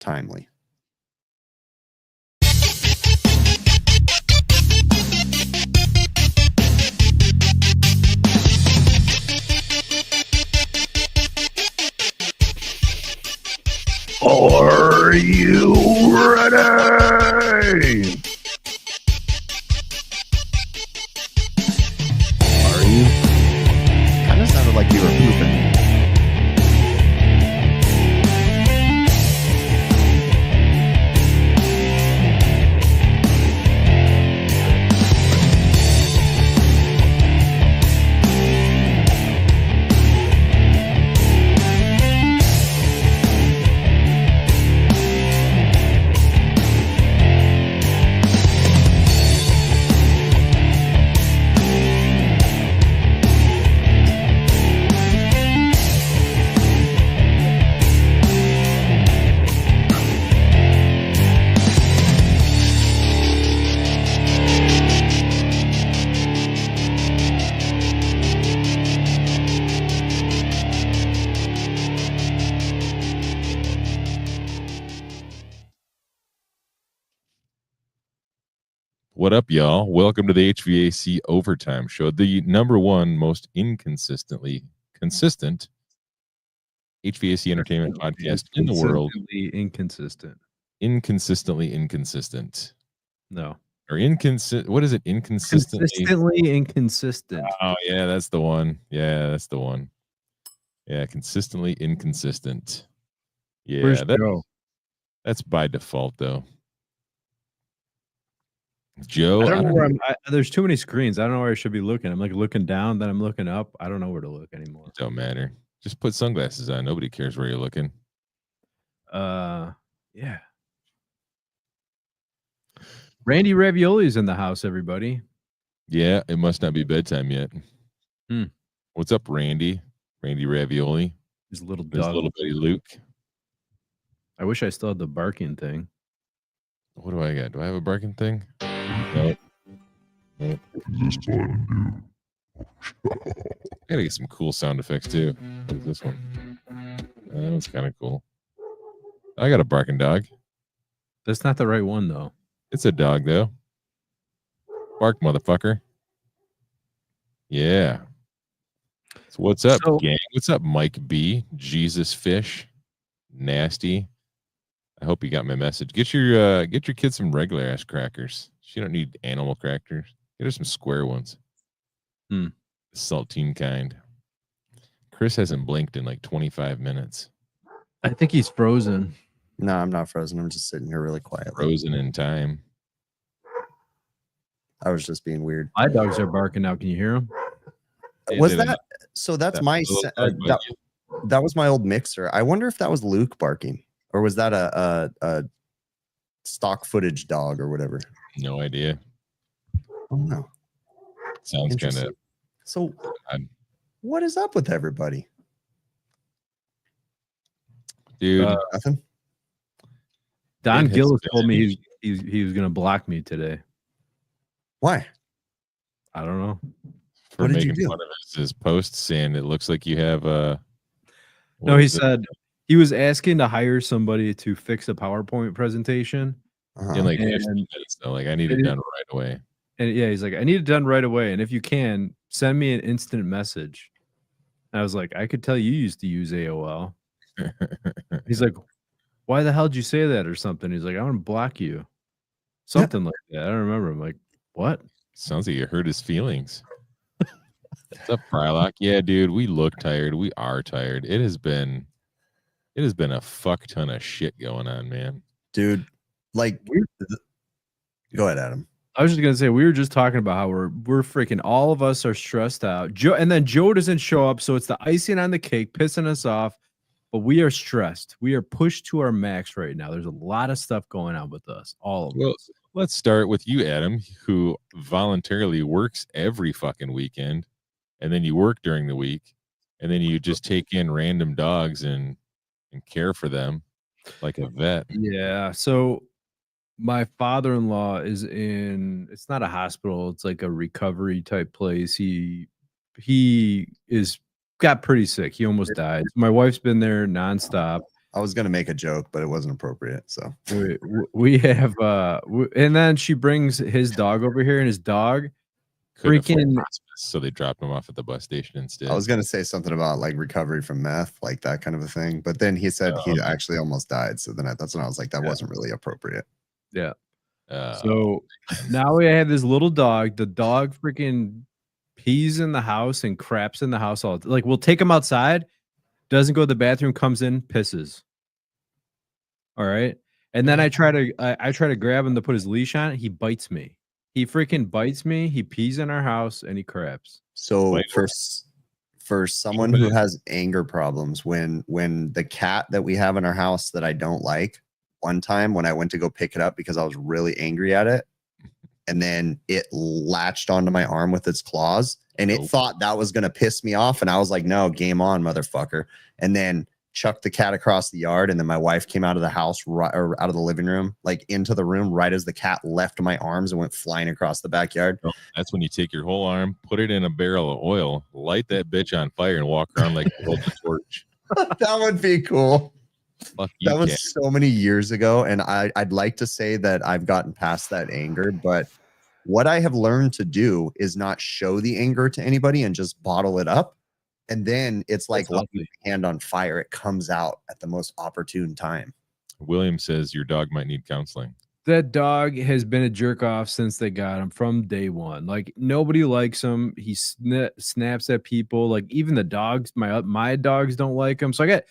timely. Are you ready? Are you? Kind of sounded like you were pooping. What up, y'all? Welcome to the HVAC Overtime Show, the #1 most consistent HVAC entertainment podcast in the world. Inconsistently inconsistent. No. Or inconsistent. What is it? Consistently inconsistent. Oh, yeah, that's the one. Yeah, that's the one. Yeah, consistently inconsistent. Yeah, Where's Joe? That's by default, though. Joe, I don't know where there's too many screens. I don't know where I should be looking. I'm like looking down, then I'm looking up. I don't know where to look anymore. It don't matter. Just put sunglasses on. Nobody cares where you're looking. Yeah. Randy Ravioli's in the house, everybody. Yeah, it must not be bedtime yet. What's up, Randy? Randy Ravioli. His little dog. His little buddy Luke. I wish I still had the barking thing. What do I got? Do I have a barking thing? Nope. This button, dude. I gotta get some cool sound effects too. Like this one. That one's kind of cool. I got a barking dog. That's not the right one though. It's a dog though. Bark, motherfucker. Yeah. So what's up, gang? What's up, Mike B? Jesus Fish. Nasty. I hope you got my message. Get your kid some regular ass crackers. She don't need animal crackers. Get her some square ones. Saltine kind. Chris hasn't blinked in like 25 minutes. I think he's frozen. No, I'm not frozen. I'm just sitting here really quietly. Frozen in time. I was just being weird. My dogs are barking now. Can you hear them? Was that? So that's my. That was my old mixer. I wonder if that was Luke barking, or was that a stock footage dog or whatever? No idea. Oh no. Sounds kind of. So, what is up with everybody? Dude, nothing. Don Gillis told me he was going to block me today. Why? I don't know. For what did making you do? fun of his post, saying it looks like you have No, he said he was asking to hire somebody to fix a PowerPoint presentation. in like 15 minutes though. Like I need it done right away. And yeah, he's like, I need it done right away. And if you can, send me an instant message. And I was like, I could tell you used to use AOL. He's like, why the hell did you say that or something? He's like, I want to block you. Something like that. I don't remember. I'm like, what? Sounds like you hurt his feelings. What's up, Frylock? Yeah, dude, we look tired. We are tired. It has been a fuck ton of shit going on, man. Dude, like, go ahead, Adam. I was just gonna say we were just talking about how we're freaking all of us are stressed out. Joe doesn't show up, so it's the icing on the cake, pissing us off. But we are stressed. We are pushed to our max right now. There's a lot of stuff going on with us, all of us. Let's start with you, Adam, who voluntarily works every fucking weekend, and then you work during the week, and then you just take in random dogs and care for them like a vet. Yeah. So my father-in-law is in, it's not a hospital, it's like a recovery type place. He got pretty sick. He almost died. My wife's been there nonstop. I was gonna make a joke, but it wasn't appropriate. So we have and then she brings his dog over here, and his dog freaking. So they dropped him off at the bus station instead. I was gonna say something about like recovery from meth, like that kind of a thing, but then he said he actually almost died. So then that's when I was like, that wasn't really appropriate. Yeah. So now we have this little dog. The dog freaking pees in the house and craps in the house all like we'll take him outside. Doesn't go to the bathroom, comes in, pisses. All right. And then I try to grab him to put his leash on. He bites me. He freaking bites me. He pees in our house and he craps. So for someone who has anger problems, when the cat that we have in our house that I don't like, one time when I went to go pick it up because I was really angry at it, and then it latched onto my arm with its claws, and it thought that was going to piss me off. And I was like, no, game on, motherfucker. And then chucked the cat across the yard. And then my wife came out of the house, or out of the living room, like into the room right as the cat left my arms and went flying across the backyard. That's when you take your whole arm, put it in a barrel of oil, light that bitch on fire, and walk around like a torch. That would be cool. That was cat. so many years ago. And I'd like to say that I've gotten past that anger, but what I have learned to do is not show the anger to anybody and just bottle it up. And then it's like lighting your hand on fire. It comes out at the most opportune time. William says your dog might need counseling. That dog has been a jerk off since they got him from day one. Like nobody likes him. He snaps at people. Like even the dogs, my dogs don't like him. So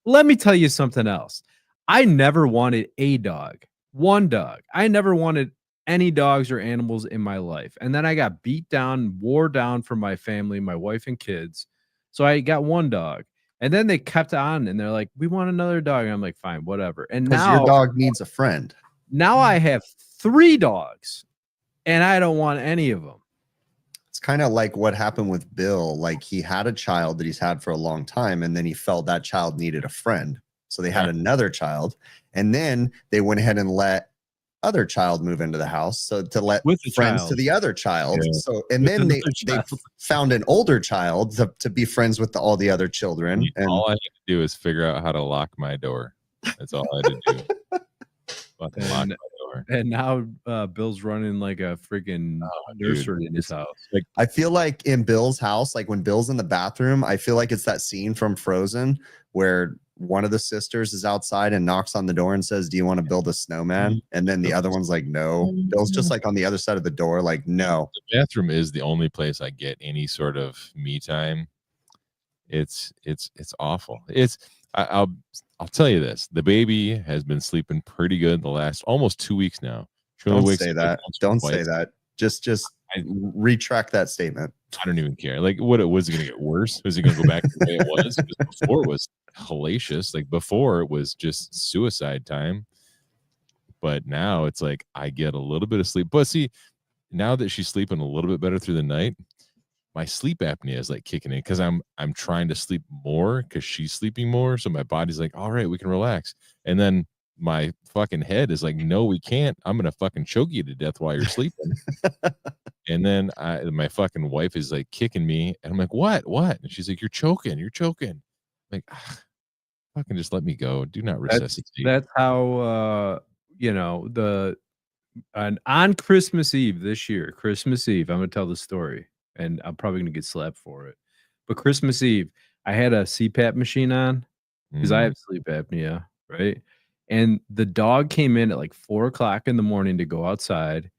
let me tell you something else. I never wanted a dog, one dog. I never wanted any dogs or animals in my life. And then I got beat down, wore down from my family, my wife and kids. So I got one dog. And then they kept on and they're like, we want another dog. And I'm like, fine, whatever. And now your dog needs a friend. Now I have 3 dogs and I don't want any of them. It's kind of like what happened with Bill. Like he had a child that he's had for a long time, and then he felt that child needed a friend. So they had another child, and then they went ahead and let other child move into the house. So to let friends to the other child. Yeah. So, and then they found an older child to be friends with all the other children. And all I had to do is figure out how to lock my door. That's all I had to do. Lock my door. And now Bill's running like a freaking nursery in his house. Like, I feel like in Bill's house, like when Bill's in the bathroom, I feel like it's that scene from Frozen where one of the sisters is outside and knocks on the door and says, do you want to build a snowman? And then the other one's like, no. Bill's just like on the other side of the door, like, no. The bathroom is the only place I get any sort of me time. It's awful. I'll tell you this. The baby has been sleeping pretty good the last almost 2 weeks now. Don't say that. Don't say that. Just retract that statement. I don't even care. Like, what was it going to get worse? Was it going to go back to the way it was? Because before it was hellacious. Like before it was just suicide time. But now it's like I get a little bit of sleep. But see, now that she's sleeping a little bit better through the night, my sleep apnea is like kicking in because I'm trying to sleep more because she's sleeping more. So my body's like, all right, we can relax. And then my fucking head is like, no, we can't. I'm gonna fucking choke you to death while you're sleeping. And then my fucking wife is like kicking me, and I'm like, what? And she's like, you're choking. I'm like, fucking just let me go. Do not resuscitate. That's how on Christmas Eve this year, I'm gonna tell the story, and I'm probably gonna get slapped for it. But Christmas Eve, I had a CPAP machine on because I have sleep apnea, right? And the dog came in at like 4 o'clock in the morning to go outside.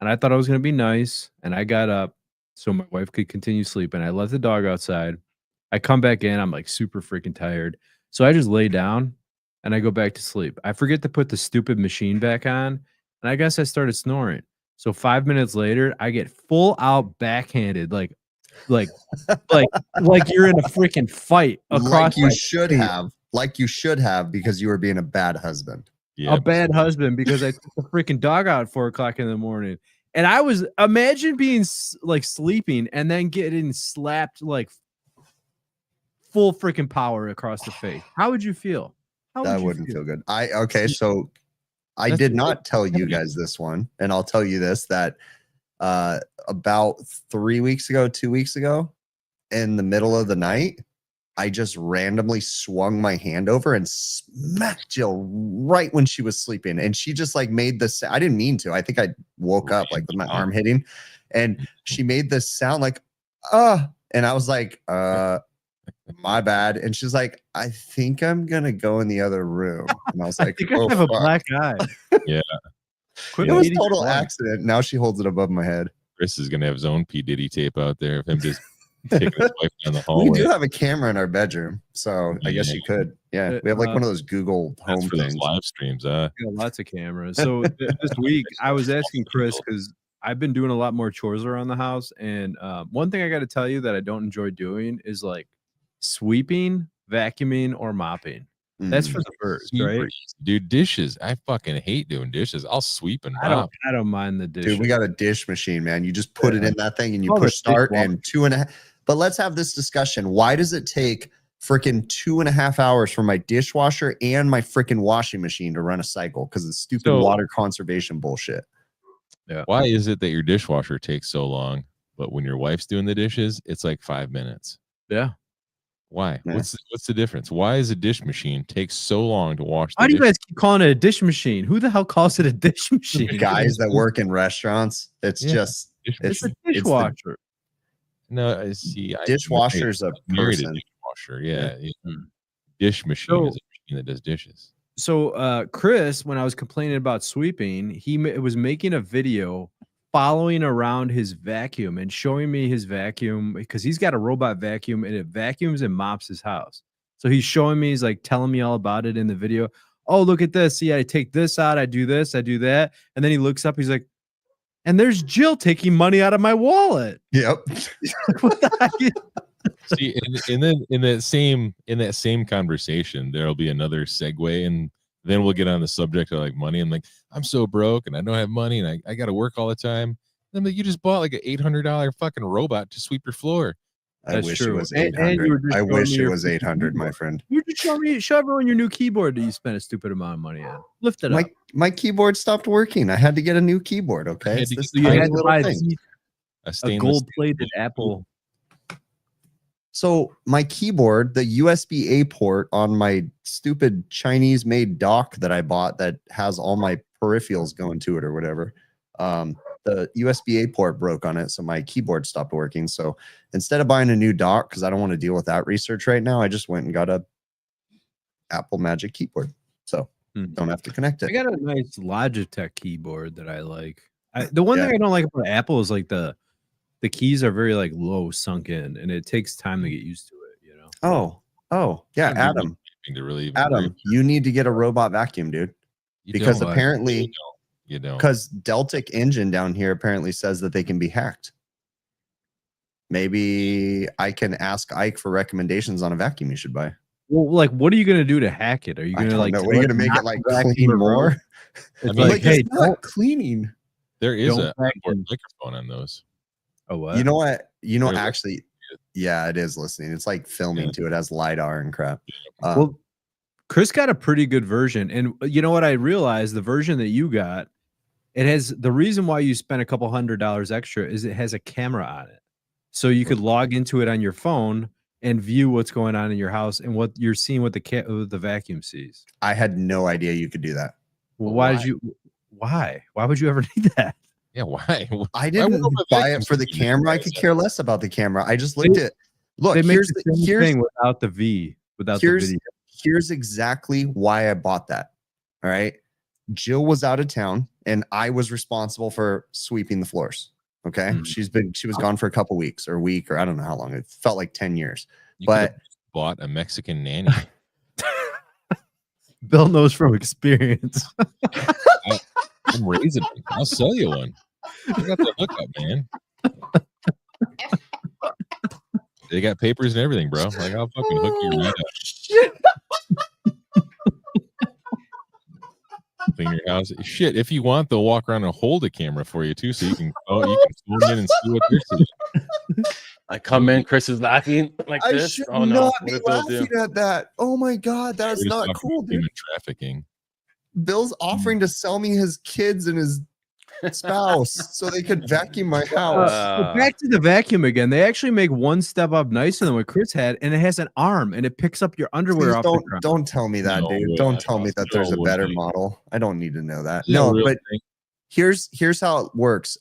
And I thought I was going to be nice. And I got up so my wife could continue sleeping. I left the dog outside. I come back in. I'm like super freaking tired. So I just lay down and I go back to sleep. I forget to put the stupid machine back on. And I guess I started snoring. So 5 minutes later, I get full out backhanded, like you're in a freaking fight across. Like you should have, because you were being a bad husband. Yeah, a bad husband because I took the freaking dog out at 4 o'clock in the morning. And I was, imagine being like sleeping and then getting slapped like full freaking power across the face. How would you feel? That wouldn't feel good. So I did not tell you guys this one, and I'll tell you this, that about 2 weeks ago, in the middle of the night, I just randomly swung my hand over and smacked Jill right when she was sleeping. And she just like made this. I didn't mean to. I think I woke up like with my arm hitting, and she made this sound like, and I was like, my bad. And she's like, I think I'm going to go in the other room. And I was like, I think I have a black eye. Yeah. It was a total accident. Now she holds it above my head. Chris is going to have his own P. Diddy tape out there of him just taking his wife down the hallway. We do have a camera in our bedroom, so I guess you could. Yeah, we have like one of those Google Home for things. Those live streams. Yeah, lots of cameras. So this week I was asking Chris because I've been doing a lot more chores around the house, and one thing I got to tell you that I don't enjoy doing is like sweeping, vacuuming, or mopping. That's for the birds, right? Easy. Dude, dishes. I fucking hate doing dishes. I'll sweep and mop. I don't mind the dishes. Dude, we got a dish machine, man. You just put it in that thing and you push start and 2.5. But let's have this discussion. Why does it take freaking 2.5 hours for my dishwasher and my freaking washing machine to run a cycle? Because it's stupid water conservation bullshit. Yeah. Why is it that your dishwasher takes so long, but when your wife's doing the dishes, it's like 5 minutes? Yeah. Why? Yeah. What's the difference? Why is a dish machine take so long to wash? Why do you guys keep calling it a dish machine? Who the hell calls it a dish machine? Guys that work in restaurants. It's just it's a dishwasher. No, I see. Dishwasher's a person. Dishwasher, yeah. Dish machine is a machine that does dishes. So, Chris, when I was complaining about sweeping, he was making a video following around his vacuum and showing me his vacuum because he's got a robot vacuum and it vacuums and mops his house. So he's showing me, he's like telling me all about it in the video. Oh, look at this. See, I take this out. I do this. I do that. And then he looks up. He's like, and there's Jill taking money out of my wallet. Yep. What the heck? See, and then in that same conversation, there'll be another segue, and then we'll get on the subject of like money. I'm like, I'm so broke and I don't have money and I got to work all the time. And I'm like, you just bought like an $800 fucking robot to sweep your floor. I wish it was 800. I wish it was 800, my friend. You just show everyone your new keyboard that you spent a stupid amount of money on. Lift it up. My keyboard stopped working. I had to get a new keyboard. Okay, you had to buy a gold-plated Apple. So my keyboard, the USB-A port on my stupid Chinese-made dock that I bought that has all my peripherals going to it or whatever, the USB-A port broke on it, so my keyboard stopped working. So instead of buying a new dock, because I don't want to deal with that research right now, I just went and got a Apple Magic keyboard. So don't have to connect it. I got a nice Logitech keyboard that I like. The one thing I don't like about Apple is like the keys are very like low sunk in, and it takes time to get used to it, you know. Oh yeah, Adam, you need to get a robot vacuum, dude, because apparently you don't, because Deltic Engine down here apparently says that they can be hacked. Maybe I can ask Ike for recommendations on a vacuum you should buy. Well, like, what are you gonna do to hack it? Are you gonna like? What are you gonna make it like clean more? I mean, like, hey, not cleaning. There is a microphone on those. Oh, what? You know what? You know, actually, yeah, it is listening. It's like filming too. It has LiDAR and crap. Well, Chris got a pretty good version, and you know what? I realized the version that you got, it has the reason why you spent a couple $100 extra is it has a camera on it, so you could log into it on your phone and view what's going on in your house and what you're seeing, what the vacuum sees. I had no idea you could do that. Well, why would you ever need that? Yeah, why? I didn't buy it for the camera. I could care less about the camera. I just looked at. Look, here's the thing without the V, without the video. Here's exactly why I bought that. All right, Jill was out of town, and I was responsible for sweeping the floors. Okay, she was gone for a couple weeks or a week or I don't know how long. It felt like 10 years. But bought a Mexican nanny. Bill knows from experience. I'm raising it. I'll sell you one. I got the hookup, man. They got papers and everything, bro. Like, I'll fucking hook you right up. Clean your house. Shit, if you want, they'll walk around and hold a camera for you too, so you can zoom in and see what they're seeing. I come in, Chris is laughing like this. I should not be laughing at that. Oh my god, that is not cool, dude. Human trafficking. Bill's offering to sell me his kids and his spouse so they could vacuum my house. But back to the vacuum again. They actually make one step up nicer than what Chris had, and it has an arm and it picks up your underwear Please off the ground. don't tell me that, No dude. way. Don't tell me that there's a No better way. model. I don't need to know that. Is that a No, real but thing? here's how it works.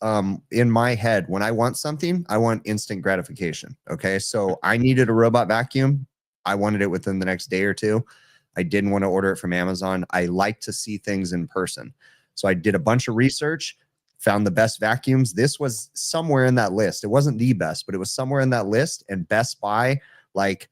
In my head, when I want something, I want instant gratification. Okay, so I needed a robot vacuum. I wanted it within the next day or two. I didn't want to order it from Amazon. I like to see things in person, so I did a bunch of research, found the best vacuums. This was somewhere in that list. It wasn't the best, but it was somewhere in that list. And Best Buy, like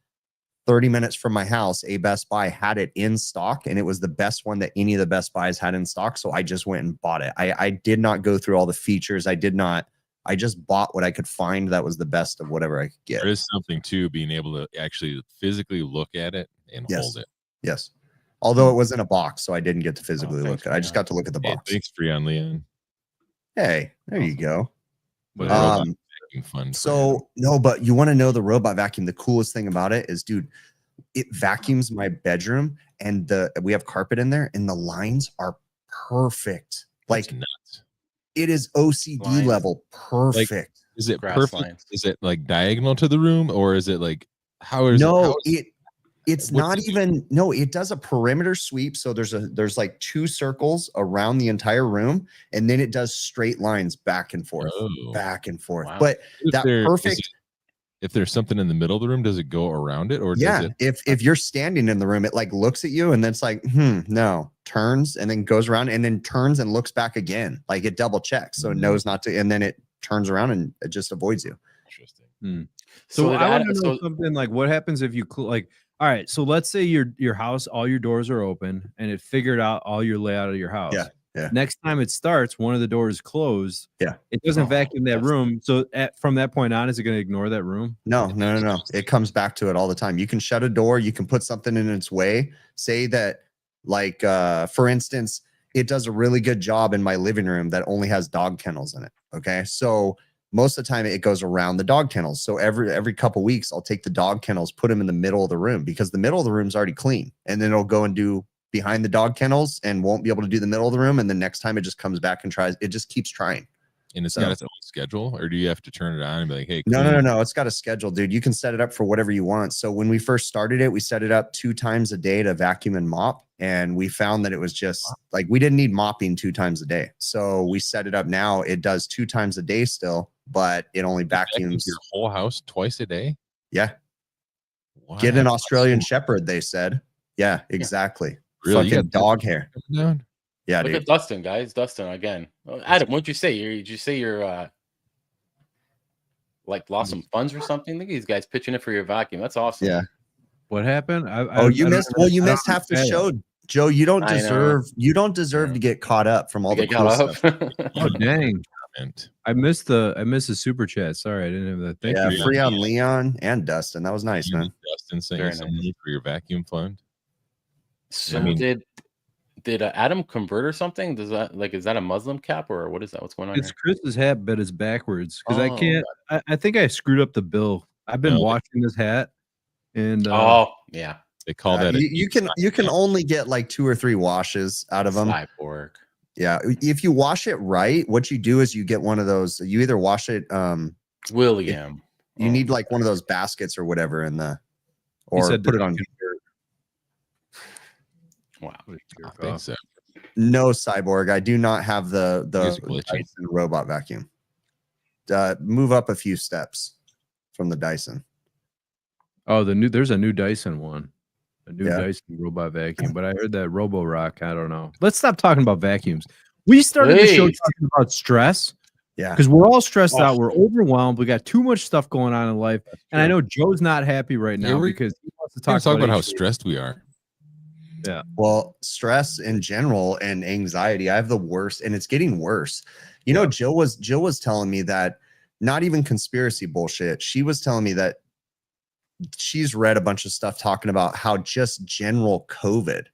30 minutes from my house, a Best Buy had it in stock, and it was the best one that any of the Best Buys had in stock. So I just went and bought it. I did not go through all the features. I just bought what I could find that was the best of whatever I could get. There is something to being able to actually physically look at it and hold it. Yes. Although it was in a box, so I didn't get to physically look thanks, at it. I just got to look at the Hey, box. thanks, Freon Leon. Hey, there you go. But fun. So no, but you want to know the robot vacuum? The coolest thing about it is, dude, it vacuums my bedroom, and we have carpet in there, and the lines are perfect. Like nuts. It is OCD Lines. level perfect. Is it Grass perfect? lines. Is it like diagonal to the room, or is it like how is It's what not does it even. No, it does a perimeter sweep. So there's like 2 circles around the entire room, and then it does straight lines back and forth, back and forth. Wow. But If that there- perfect. If there's something in the middle of the room, does it go around it, or Yeah, does it? if you're standing in the room, it like looks at you and then it's like, no, turns and then goes around and then turns and looks back again. Like it double checks, so it knows not to, and then it turns around and it just avoids you. Interesting. So did I want Adam- to know something like what happens if you like. All right, so let's say your house, all your doors are open, and it figured out all your layout of your house. Yeah. Next time it starts, one of the doors closed. Yeah. It doesn't Oh, vacuum that that's- room. So from that point on, is it going to ignore that room? No. It comes back to it all the time. You can shut a door, you can put something in its way. Say that, like, for instance, it does a really good job in my living room that only has dog kennels in it. Okay. So most of the time it goes around the dog kennels. So every couple weeks, I'll take the dog kennels, put them in the middle of the room, because the middle of the room is already clean. And then it'll go and do behind the dog kennels and won't be able to do the middle of the room. And the next time it just comes back and tries, it just keeps trying. And it's got its own schedule, or do you have to turn it on and be like, hey, No. It's got a schedule, dude. You can set it up for whatever you want. So when we first started it, we set it up 2 times a day to vacuum and mop. And we found that it was just like, we didn't need mopping 2 times a day. So we set it up now. It does 2 times a day still, but it only vacuums your whole house twice a day. Yeah. Wow. Get an Australian Shepherd, they said. Yeah, exactly. Really? You Fucking got dog hair. down? Yeah, Look dude. at Dustin, guys. Dustin again. Adam, what'd you say? Did you say you're like lost some funds or something? Look at these guys pitching it for your vacuum. That's awesome. Yeah. What happened? You missed. Well, you missed half the show, Joe. You don't I know. deserve. You don't deserve to get caught up from all the cool stuff. Oh dang! Comment. I missed the super chat. Sorry, I didn't have that. Thank Yeah, you. free on Leon and Dustin. That was nice, man. Dustin sent you Very some nice. money for your vacuum fund. So I mean- did Adam convert or something? Does that is that a Muslim cap or what is that? What's going on It's here? Chris's hat, but it's backwards because I Oh, can't. I think I screwed up the bill. I've been No. watching this hat, and Oh yeah, They call that. You can only get like 2 or 3 washes out of them. Cyborg. Yeah, if you wash it right, what you do is you get one of those. You either wash it. William. You need like one of those baskets or whatever in the, He or said put it that on. Wow. I think so. No, Cyborg. I do not have the It's glitchy. Dyson robot vacuum. Move up a few steps from the Dyson. oh, there's a new Dyson one, a new Yeah. Dyson robot vacuum. But I heard that Robo Rock. I don't know. Let's stop talking about vacuums. We started the show Please. talking about stress. Yeah. Because we're all stressed Oh. out. We're overwhelmed. We got too much stuff going on in life. And I true. know Joe's not happy right Yeah, now we're- because he wants to Talk talk about how HVAC. stressed we are. Well, stress in general and anxiety, I have the worst, and it's getting worse. You know, Jill was telling me that, not even conspiracy bullshit. She was telling me that she's read a bunch of stuff talking about how just general COVID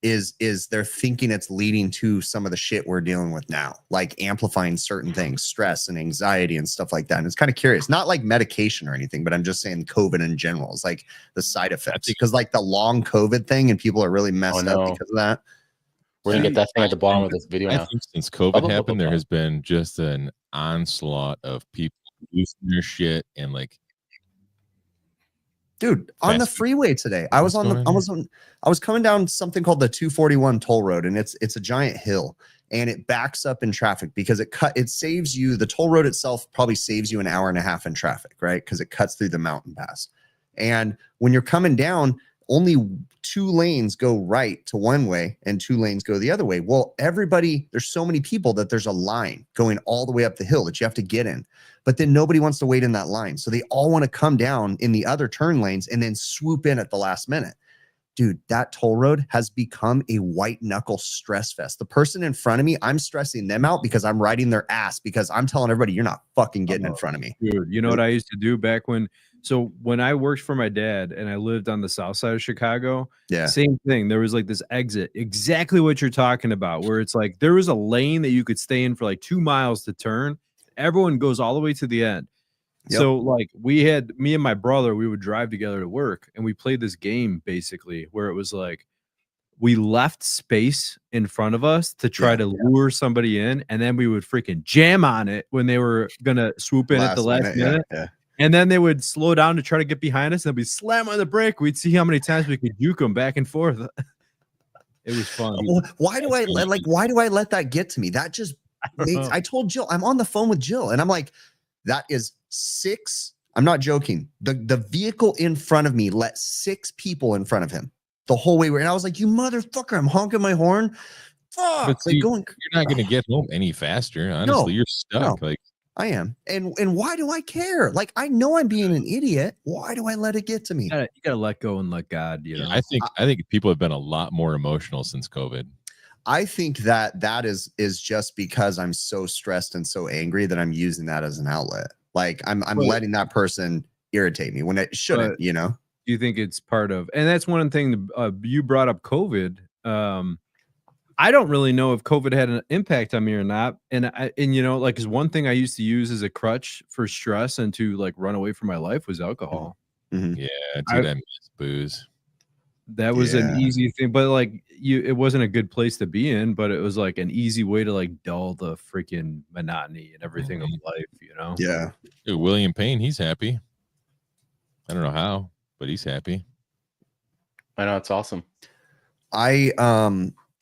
is they're thinking it's leading to some of the shit we're dealing with now, like amplifying certain things, stress and anxiety and stuff like that. And it's kind of curious, not like medication or anything, but I'm just saying COVID in general is like the side effects, because like the long COVID thing and people are really messed up no. because of that. We're gonna get that thing at the bottom of this video I now. think since COVID happened, there has been just an onslaught of people losing their shit and like. Dude, on the freeway today, I was coming down something called the 241 toll road, and it's a giant hill, and it backs up in traffic because it saves you. The toll road itself probably saves you an hour and a half in traffic, right? Because it cuts through the mountain pass. And when you're coming down, only 2 lanes go right to one way and 2 lanes go the other way. Well, there's so many people that there's a line going all the way up the hill that you have to get in. But then nobody wants to wait in that line. So they all want to come down in the other turn lanes and then swoop in at the last minute. Dude, that toll road has become a white knuckle stress fest. The person in front of me, I'm stressing them out because I'm riding their ass because I'm telling everybody, you're not fucking getting in front of me. Dude, you know what I used to do back when I worked for my dad and I lived on the south side of Chicago, same thing. There was like this exit, exactly what you're talking about, where it's like there was a lane that you could stay in for like 2 miles to turn. Everyone goes all the way to the end. Yep. So like me and my brother, we would drive together to work and we played this game basically where it was like we left space in front of us to try to lure somebody in, and then we would freaking jam on it when they were gonna swoop in at the last minute. And then they would slow down to try to get behind us, and we'd slam on the brake. We'd see how many times we could juke them back and forth. It was fun. Why do I let that get to me? That just I told Jill, I'm on the phone with Jill, and I'm like, that is 6. I'm not joking. The vehicle in front of me let 6 people in front of him the whole way. And I was like, you motherfucker, I'm honking my horn. Fuck. But see, you're not going to get home any faster. Honestly, you're stuck. Like I am. And why do I care? Like, I know I'm being an idiot. Why do I let it get to me? You gotta let go and let God, you know. I think people have been a lot more emotional since COVID. I think that is just because I'm so stressed and so angry that I'm using that as an outlet. Like I'm letting that person irritate me when it shouldn't, you know. Do you think it's part of, and that's one thing you brought up COVID. I don't really know if COVID had an impact on me or not. And you know, like, is one thing I used to use as a crutch for stress and to like run away from my life was alcohol. Mm-hmm. Yeah, dude, I miss booze. That was an easy thing, but like it wasn't a good place to be in, but it was like an easy way to like dull the freaking monotony and everything of life, you know? Yeah. Dude, William Payne, he's happy. I don't know how, but he's happy. I know, it's awesome.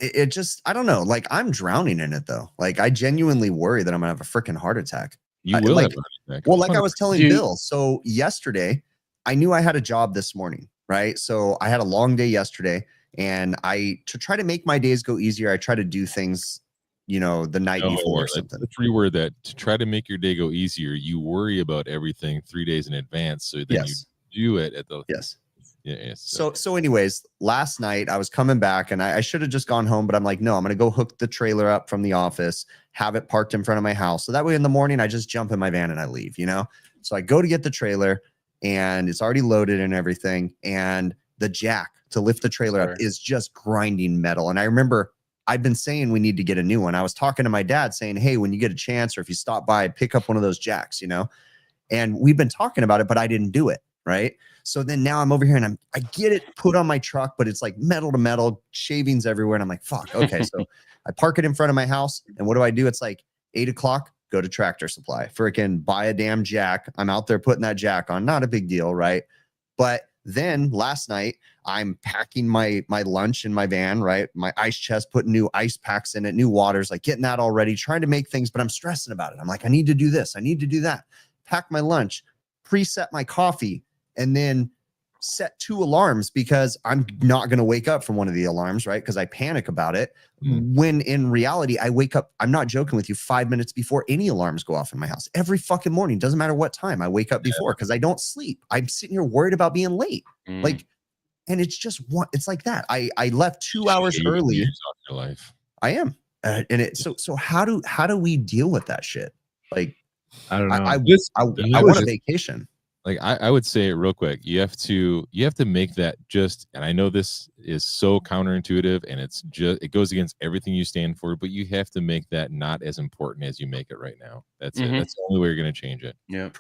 It just, I don't know. Like, I'm drowning in it though. Like, I genuinely worry that I'm gonna have a freaking heart attack. You will have a heart attack. Well, like I was telling Bill. So yesterday, I knew I had a job this morning, right? So I had a long day yesterday, and to try to make my days go easier, I try to do things, you know, the night before or something. Let's reword that. To try to make your day go easier, you worry about everything 3 days in advance, so then you do it at the So anyways, last night I was coming back and I should have just gone home, but I'm like, no, I'm going to go hook the trailer up from the office, have it parked in front of my house. So that way in the morning, I just jump in my van and I leave, you know? So I go to get the trailer and it's already loaded and everything. And the jack to lift the trailer up is just grinding metal. And I remember I've been saying we need to get a new one. I was talking to my dad saying, hey, when you get a chance or if you stop by, pick up one of those jacks, you know? And we've been talking about it, but I didn't do it. Right. So then now I'm over here and I get it put on my truck, but it's like metal to metal, shavings everywhere. And I'm like, fuck. Okay. So I park it in front of my house. And what do? It's like 8 o'clock, go to Tractor Supply, freaking buy a damn jack. I'm out there putting that jack on. Not a big deal. Right. But then last night I'm packing my lunch in my van, right? My ice chest, putting new ice packs in it, new waters, like getting that all ready, trying to make things, but I'm stressing about it. I'm like, I need to do this. I need to do that. Pack my lunch, preset my coffee, and then set 2 alarms because I'm not going to wake up from one of the alarms, right? Because I panic about it. When in reality, I wake up, I'm not joking with you, 5 minutes before any alarms go off in my house. Every fucking morning, doesn't matter what time, I wake up before because I don't sleep. I'm sitting here worried about being late. Like, and it's just it's like that. I left 2 hours early. Your life. I am. And so how do we deal with that shit? Like, I don't know. I want a vacation. Like I would say it real quick. You have to make that and I know this is so counterintuitive and it goes against everything you stand for, but you have to make that not as important as you make it right now. That's it. That's the only way you're going to change it. Yeah.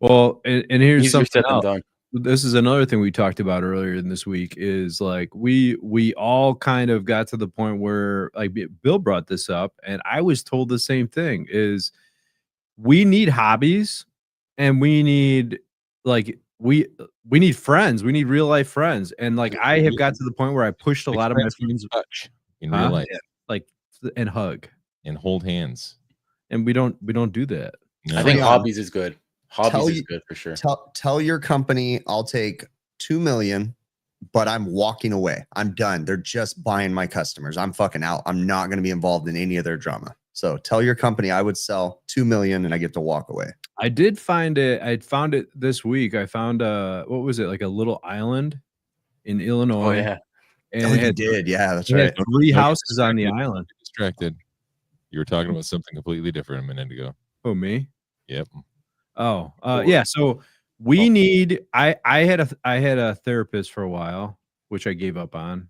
Well, and here's something else. This is another thing we talked about earlier in this week is like we all kind of got to the point where like Bill brought this up and I was told the same thing is we need hobbies and we need like we need friends. We need real life friends. And like I have got to the point where I pushed a Like lot of my friends with friends touch in Huh? real life like and hug. and hold hands. And we don't do that. I think Tryn, hobbies is good. tell Hobbies is you- good for sure. Tell your company I'll take 2 million, but I'm walking away. I'm done. They're just buying my customers. I'm fucking out. I'm not going to be involved in any of their drama. So tell your company I would sell 2 million and I get to walk away. I did find it. I found it this week. I found what was it, like a little island in Illinois. Oh yeah. And Oh, it you had, did. Yeah, that's it had right. 3 No, houses on the distracted. island. Distracted. You were talking about something completely different a minute ago. Oh, me? Yep. Oh, yeah. So we need. I had a therapist for a while, which I gave up on.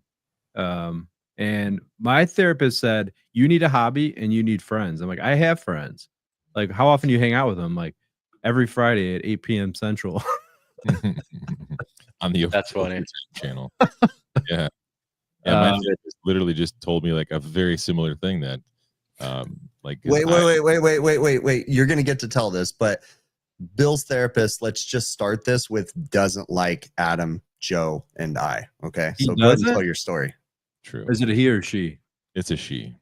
And my therapist said you need a hobby and you need friends. I'm like, I have friends. Like, how often do you hang out with them? Like every Friday at 8 p.m. Central. On the That's funny. channel. Yeah. Yeah, my therapist literally just told me like a very similar thing that like Wait. You're going to get to tell this, but Bill's therapist, let's just start this with doesn't like Adam, Joe, and I. Okay. He So go ahead and doesn't? tell your story. True. Is it a he or she? It's a she.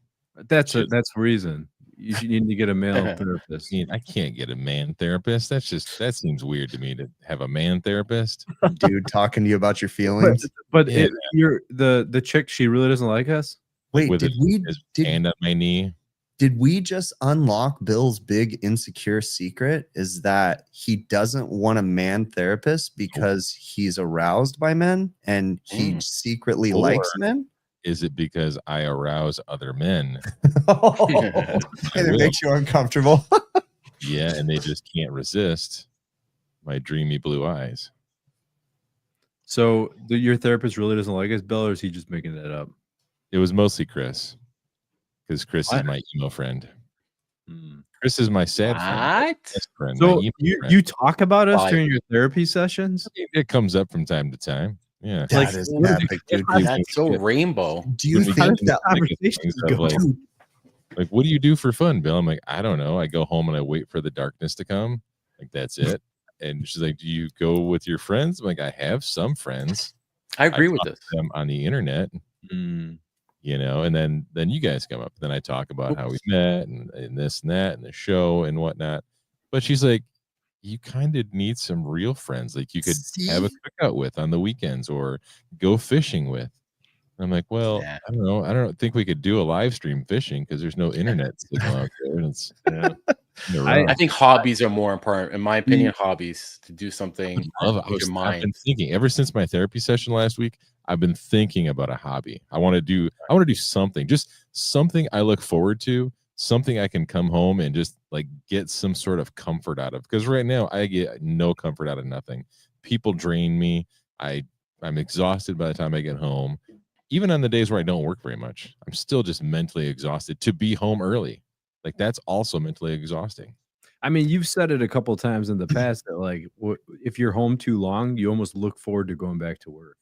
That's a reason. You should need to get a male therapist. I mean, I can't get a man therapist. That seems weird to me to have a man therapist. Dude talking to you about your feelings. But Yeah. you're the chick, she really doesn't like us. Wait, With did his hand on my knee. we just unlock Bill's big insecure secret? Is that he doesn't want a man therapist because he's aroused by men and he secretly Or- likes men? Is it because I arouse other men? And it makes you uncomfortable. Yeah, and they just can't resist my dreamy blue eyes. So your therapist really doesn't like us, Bill, or is he just making that up? It was mostly Chris, because Chris is What? my emo friend. Chris is my sad friend. What? Best friend, So my emo friend. you talk about us Why? during your therapy sessions? It comes up from time to time. Yeah. That Like, is what is epic, dude. That's so rainbow. Do you When we think get that into conversation things go? of like, what do you do for fun, Bill? I'm like, I don't know. I go home and I wait for the darkness to come. Like, that's it. And she's like, do you go with your friends? I'm like, I have some friends. I agree with talk this. to them on the internet, you know, and then you guys come up. Then I talk about how we met and this and that and the show and whatnot. But she's like, you kind of need some real friends, like you could have a cookout with on the weekends or go fishing with. And I'm like, well, Yeah. I don't know. I don't think we could do a live stream fishing because there's no internet signal out there. And it's I think hobbies are more important, in my opinion. Hobbies to do something. I've with your been mind. thinking ever since my therapy session last week. I've been thinking about a hobby. I want to do something, just something I look forward to, something I can come home and just like get some sort of comfort out of. Because right now I get no comfort out of nothing. People drain me. I'm exhausted by the time I get home. Even on the days where I don't work very much, I'm still just mentally exhausted. To be home early, like that's also mentally exhausting. I mean, you've said it a couple of times in the past that like if you're home too long, you almost look forward to going back to work.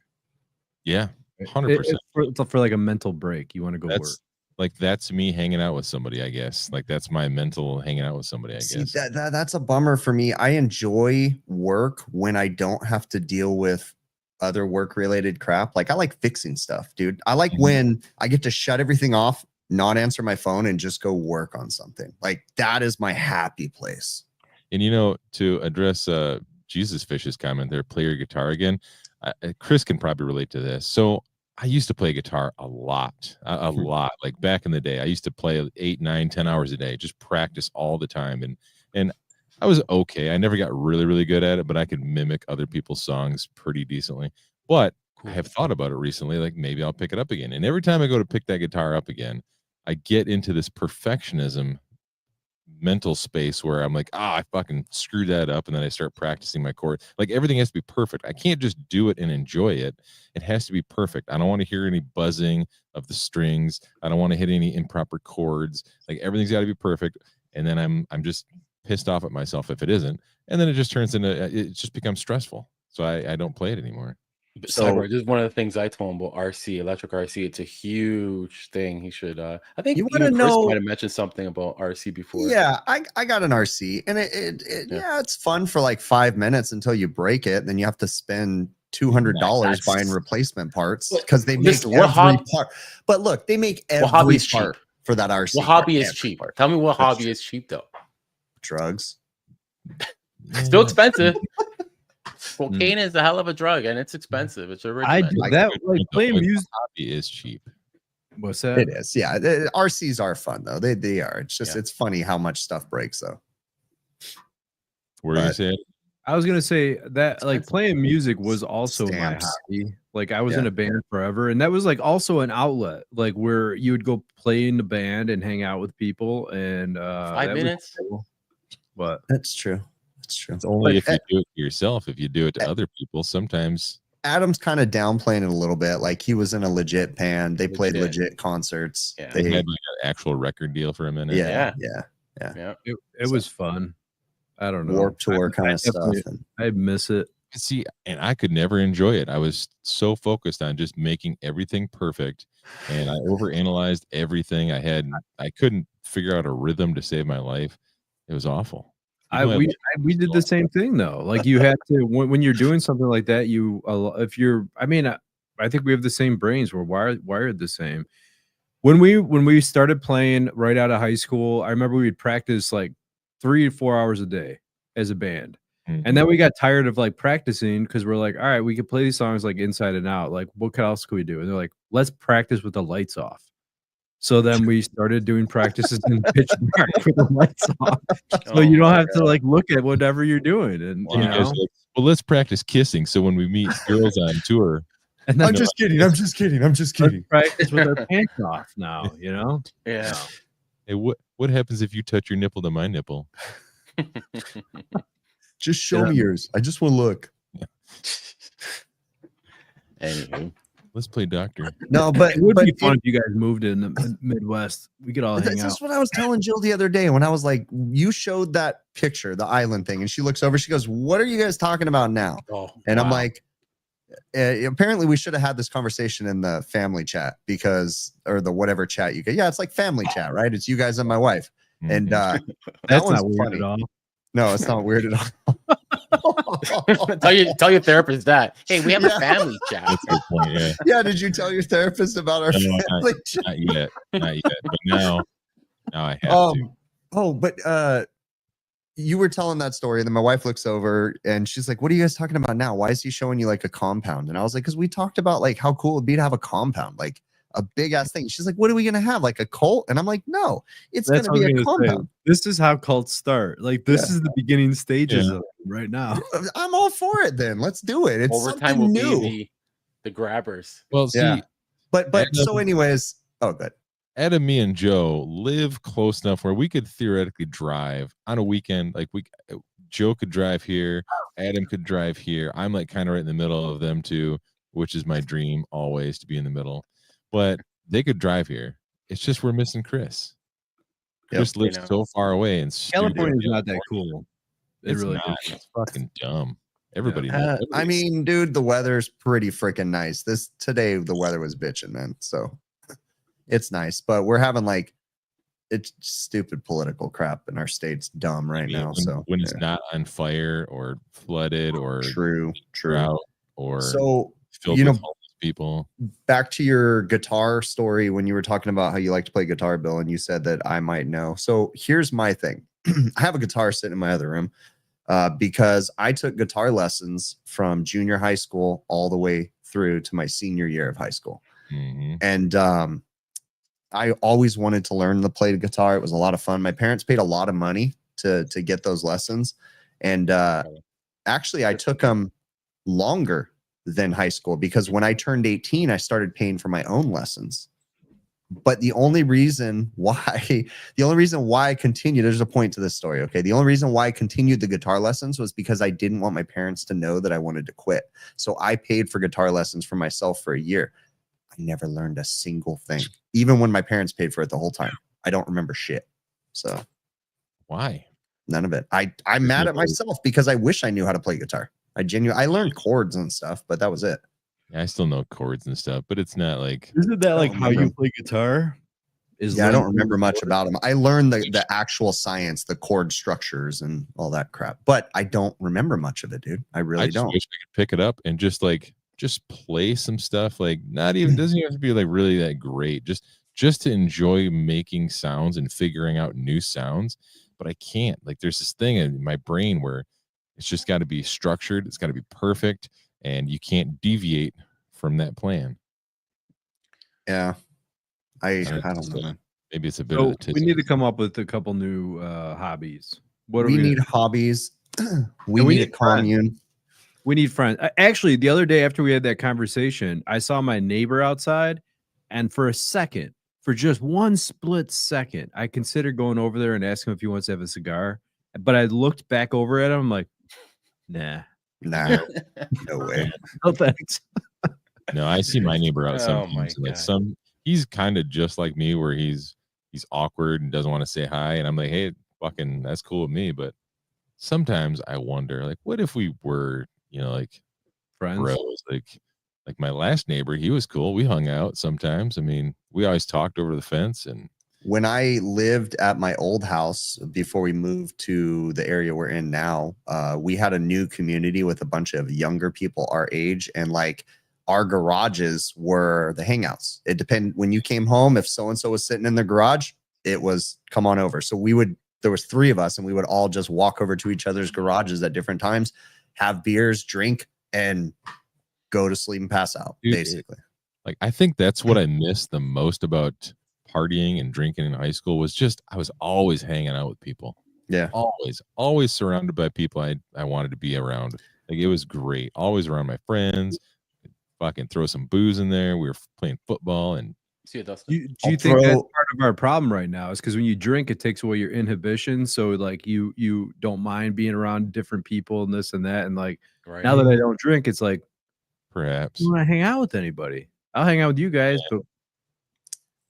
Yeah, 100%. It's for like a mental break. You want to go work. That's me hanging out with somebody, I guess. Like that's my mental hanging out with somebody, I guess. That's a bummer for me. I enjoy work when I don't have to deal with other work related crap. Like I like fixing stuff, dude. I like when I get to shut everything off, not answer my phone, and just go work on something. Like that is my happy place. And you know, to address Jesus Fish's comment there, play your guitar again. Chris can probably relate to this. So I used to play guitar a lot. Like back in the day, I used to play 8, 9, 10 hours a day, just practice all the time. And I was okay. I never got really, really good at it, but I could mimic other people's songs pretty decently. But I have thought about it recently, like maybe I'll pick it up again. And every time I go to pick that guitar up again, I get into this perfectionism mental space where I'm like, I fucking screwed that up. And then I start practicing my chord. Like everything has to be perfect. I can't just do it and enjoy it. It has to be perfect. I don't want to hear any buzzing of the strings. I don't want to hit any improper chords. Like everything's got to be perfect. And then I'm just pissed off at myself if it isn't. And then it just turns into, it just becomes stressful. so I don't play it anymore. So- Cyborg, this is one of the things I told him about RC, electric RC. It's a huge thing. He should. I think You wanna even Chris know- might have mentioned something about RC before. Yeah, I got an RC, and Yeah. it's fun for like 5 minutes until you break it. Then you have to spend $200 That's- buying replacement parts But because they make listen, what every hob- part. But look, they make every What hobby is part cheap? for that RC. What hobby part, is every cheap? part. Tell me what That's hobby true. is cheap though. Drugs. Still expensive. Mm. Cocaine is a hell of a drug, and it's expensive. It's a I regimen. did that like playing music. Hobby is cheap. What's that? It is, yeah. The RCs are fun though. They are. It's just Yeah. it's funny how much stuff breaks though. Where you But- say? I was gonna say that like Expensive. playing music was also Stamps. my hobby. Like I was Yeah. in a band forever, and that was like also an outlet, like where you would go play in the band and hang out with people. And 5 that was minutes. cool. But That's true. That's true. It's only But if you do it to yourself. If you do it to other people, sometimes Adam's kind of downplaying it a little bit. Like he was in a legit band. They played Legit. legit concerts. Yeah. they They, had like an actual record deal for a minute. yeah, Yeah. yeah. Yeah. it was fun. I don't know. Warp tour kind of stuff. definitely- And I miss it. See, and I could never enjoy it. I was so focused on just making everything perfect, and I overanalyzed everything. I couldn't figure out a rhythm to save my life. It was awful. Even though We did the same thing though. Like you had to when you're doing something like that. You if you're, I mean, I think we have the same brains. We're wired the same. When we started playing right out of high school, I remember we'd practice like 3 to 4 hours a day as a band. And then we got tired of like practicing because we're like, all right, we could play these songs like inside and out. Like, what else could we do? And they're like, let's practice with the lights off. So then we started doing practices in pitch dark with the lights off. So you don't have to like look at whatever you're doing. And And you guys are like, well, let's practice kissing. So when we meet girls on tour, and then I'm just kidding. I'm just kidding. I'm just let's kidding. practice with our pants off now, you know? Yeah. hey, what happens if you touch your nipple to my nipple? Just show me yours. I just want to look. Anywho, Let's play doctor. No, but It would be it- fun if you guys moved in the Midwest. We could all hang That's out. just what I was telling Jill the other day when I was like, you showed that picture, the island thing, and she looks over, she goes, what are you guys talking about now? oh, And I'm wow. like, apparently we should have had this conversation in the family chat or the whatever chat you get. Yeah, it's like family chat, right? It's you guys and my wife. And Mhm. that That's one's not weird funny. at all. No, it's not weird at all. tell your therapist that. Hey, we have Yeah. a family chat. That's a good point. Yeah, Yeah, did you tell your therapist about our No, family chat? not yet. But now I have to. Oh, but you were telling that story, and then my wife looks over and she's like, what are you guys talking about now? Why is he showing you like a compound? And I was like, because we talked about like how cool it'd be to have a compound, like a big ass thing. She's like, what are we gonna have? Like a cult? And I'm like, no, it's That's gonna what I be was a gonna say. compound. This is how cults start. Like this Yeah. is the beginning stages Yeah. of it right now. I'm all for it then. Let's do it. It's Overtime something will new. be the grabbers. Well, see, Yeah. But Adam- so anyways, oh good. Adam, me, and Joe live close enough where we could theoretically drive on a weekend. Like Joe could drive here, Adam could drive here. I'm like kind of right in the middle of them two, which is my dream always to be in the middle. But they could drive here. It's just we're missing Chris. Yep. Chris lives You know. so far away, and California is not that cool. It It's really not. is. It's fucking dumb. Everybody knows. I Everybody's- mean, dude, the weather's pretty freaking nice. Today the weather was bitching, man. So it's nice, but we're having like it's stupid political crap in our state's dumb right I mean, now. So when it's yeah. not on fire or flooded or true. drought or So filled you with know, homeless people. back to your guitar story when you were talking about how you like to play guitar, Bill, and you said that I might know. So here's my thing. I have a guitar sitting in my other room because I took guitar lessons from junior high school all the way through to my senior year of high school. Mhm. And I always wanted to learn to play the guitar. It was a lot of fun. My parents paid a lot of money to get those lessons. And actually, I took them longer than high school because when I turned 18, I started paying for my own lessons. But the only reason why I continued, there's a point to this story. Okay. The only reason why I continued the guitar lessons was because I didn't want my parents to know that I wanted to quit. So I paid for guitar lessons for myself for a year. I never learned a single thing, even when my parents paid for it the whole time. I don't remember shit. So Why? none of it. I'm mad at myself because I wish I knew how to play guitar. I learned chords and stuff, but that was it. Yeah, I still know chords and stuff, but it's not like Isn't that like how you remember. play guitar? Is Yeah, I learn don't remember much about them. I learned the actual science, the chord structures and all that crap, but I don't remember much of it, dude. I I really just don't. wish I could pick it up and just play some stuff. Like not even doesn't even have to be like really that great. Just to enjoy making sounds and figuring out new sounds. But I can't. Like there's this thing in my brain where it's just got to be structured. It's got to be perfect, and you can't deviate from that plan. Yeah, I And don't it's, know, man. maybe it's a bit of So a we need to tism. come up with a couple new hobbies. What are We we need gonna- hobbies. we And we need a need friends. commune. We need friends. Actually, the other day after we had that conversation, I saw my neighbor outside, and for a second, for just one split second, I considered going over there and asking him if he wants to have a cigar. But I looked back over at him, I'm like, nah, Nah, no way. no thanks. No, I see my neighbor out Oh my sometimes. And like God. he's kind of just like me, where he's awkward and doesn't want to say hi, and I'm like, hey, fucking, that's cool with me. But sometimes I wonder, like, what if we were, like Friends. bros? Like my last neighbor, he was cool. We hung out sometimes. I mean, we always talked over the fence, and When I lived at my old house before we moved to the area we're in now, we had a new community with a bunch of younger people our age, and like our garages were the hangouts. It depended when you came home. If so and so was sitting in the garage, it was come on over. So there was 3 of us, and we would all just walk over to each other's garages at different times, have beers, drink, and go to sleep and pass out. Dude, basically, like I think that's what I miss the most about partying and drinking in high school was just I was always hanging out with people. yeah. Always surrounded by people I wanted to be around. Like it was great. Always around my friends. Fucking throw some booze in there. We were playing football, and See you, Dustin. Do you I'll think that's throw- part of our problem right now? Is because when you drink, it takes away your inhibition. So like you don't mind being around different people and this and that. And like Right. now that I don't drink, it's like perhaps I want to hang out with anybody. I'll hang out with you guys, but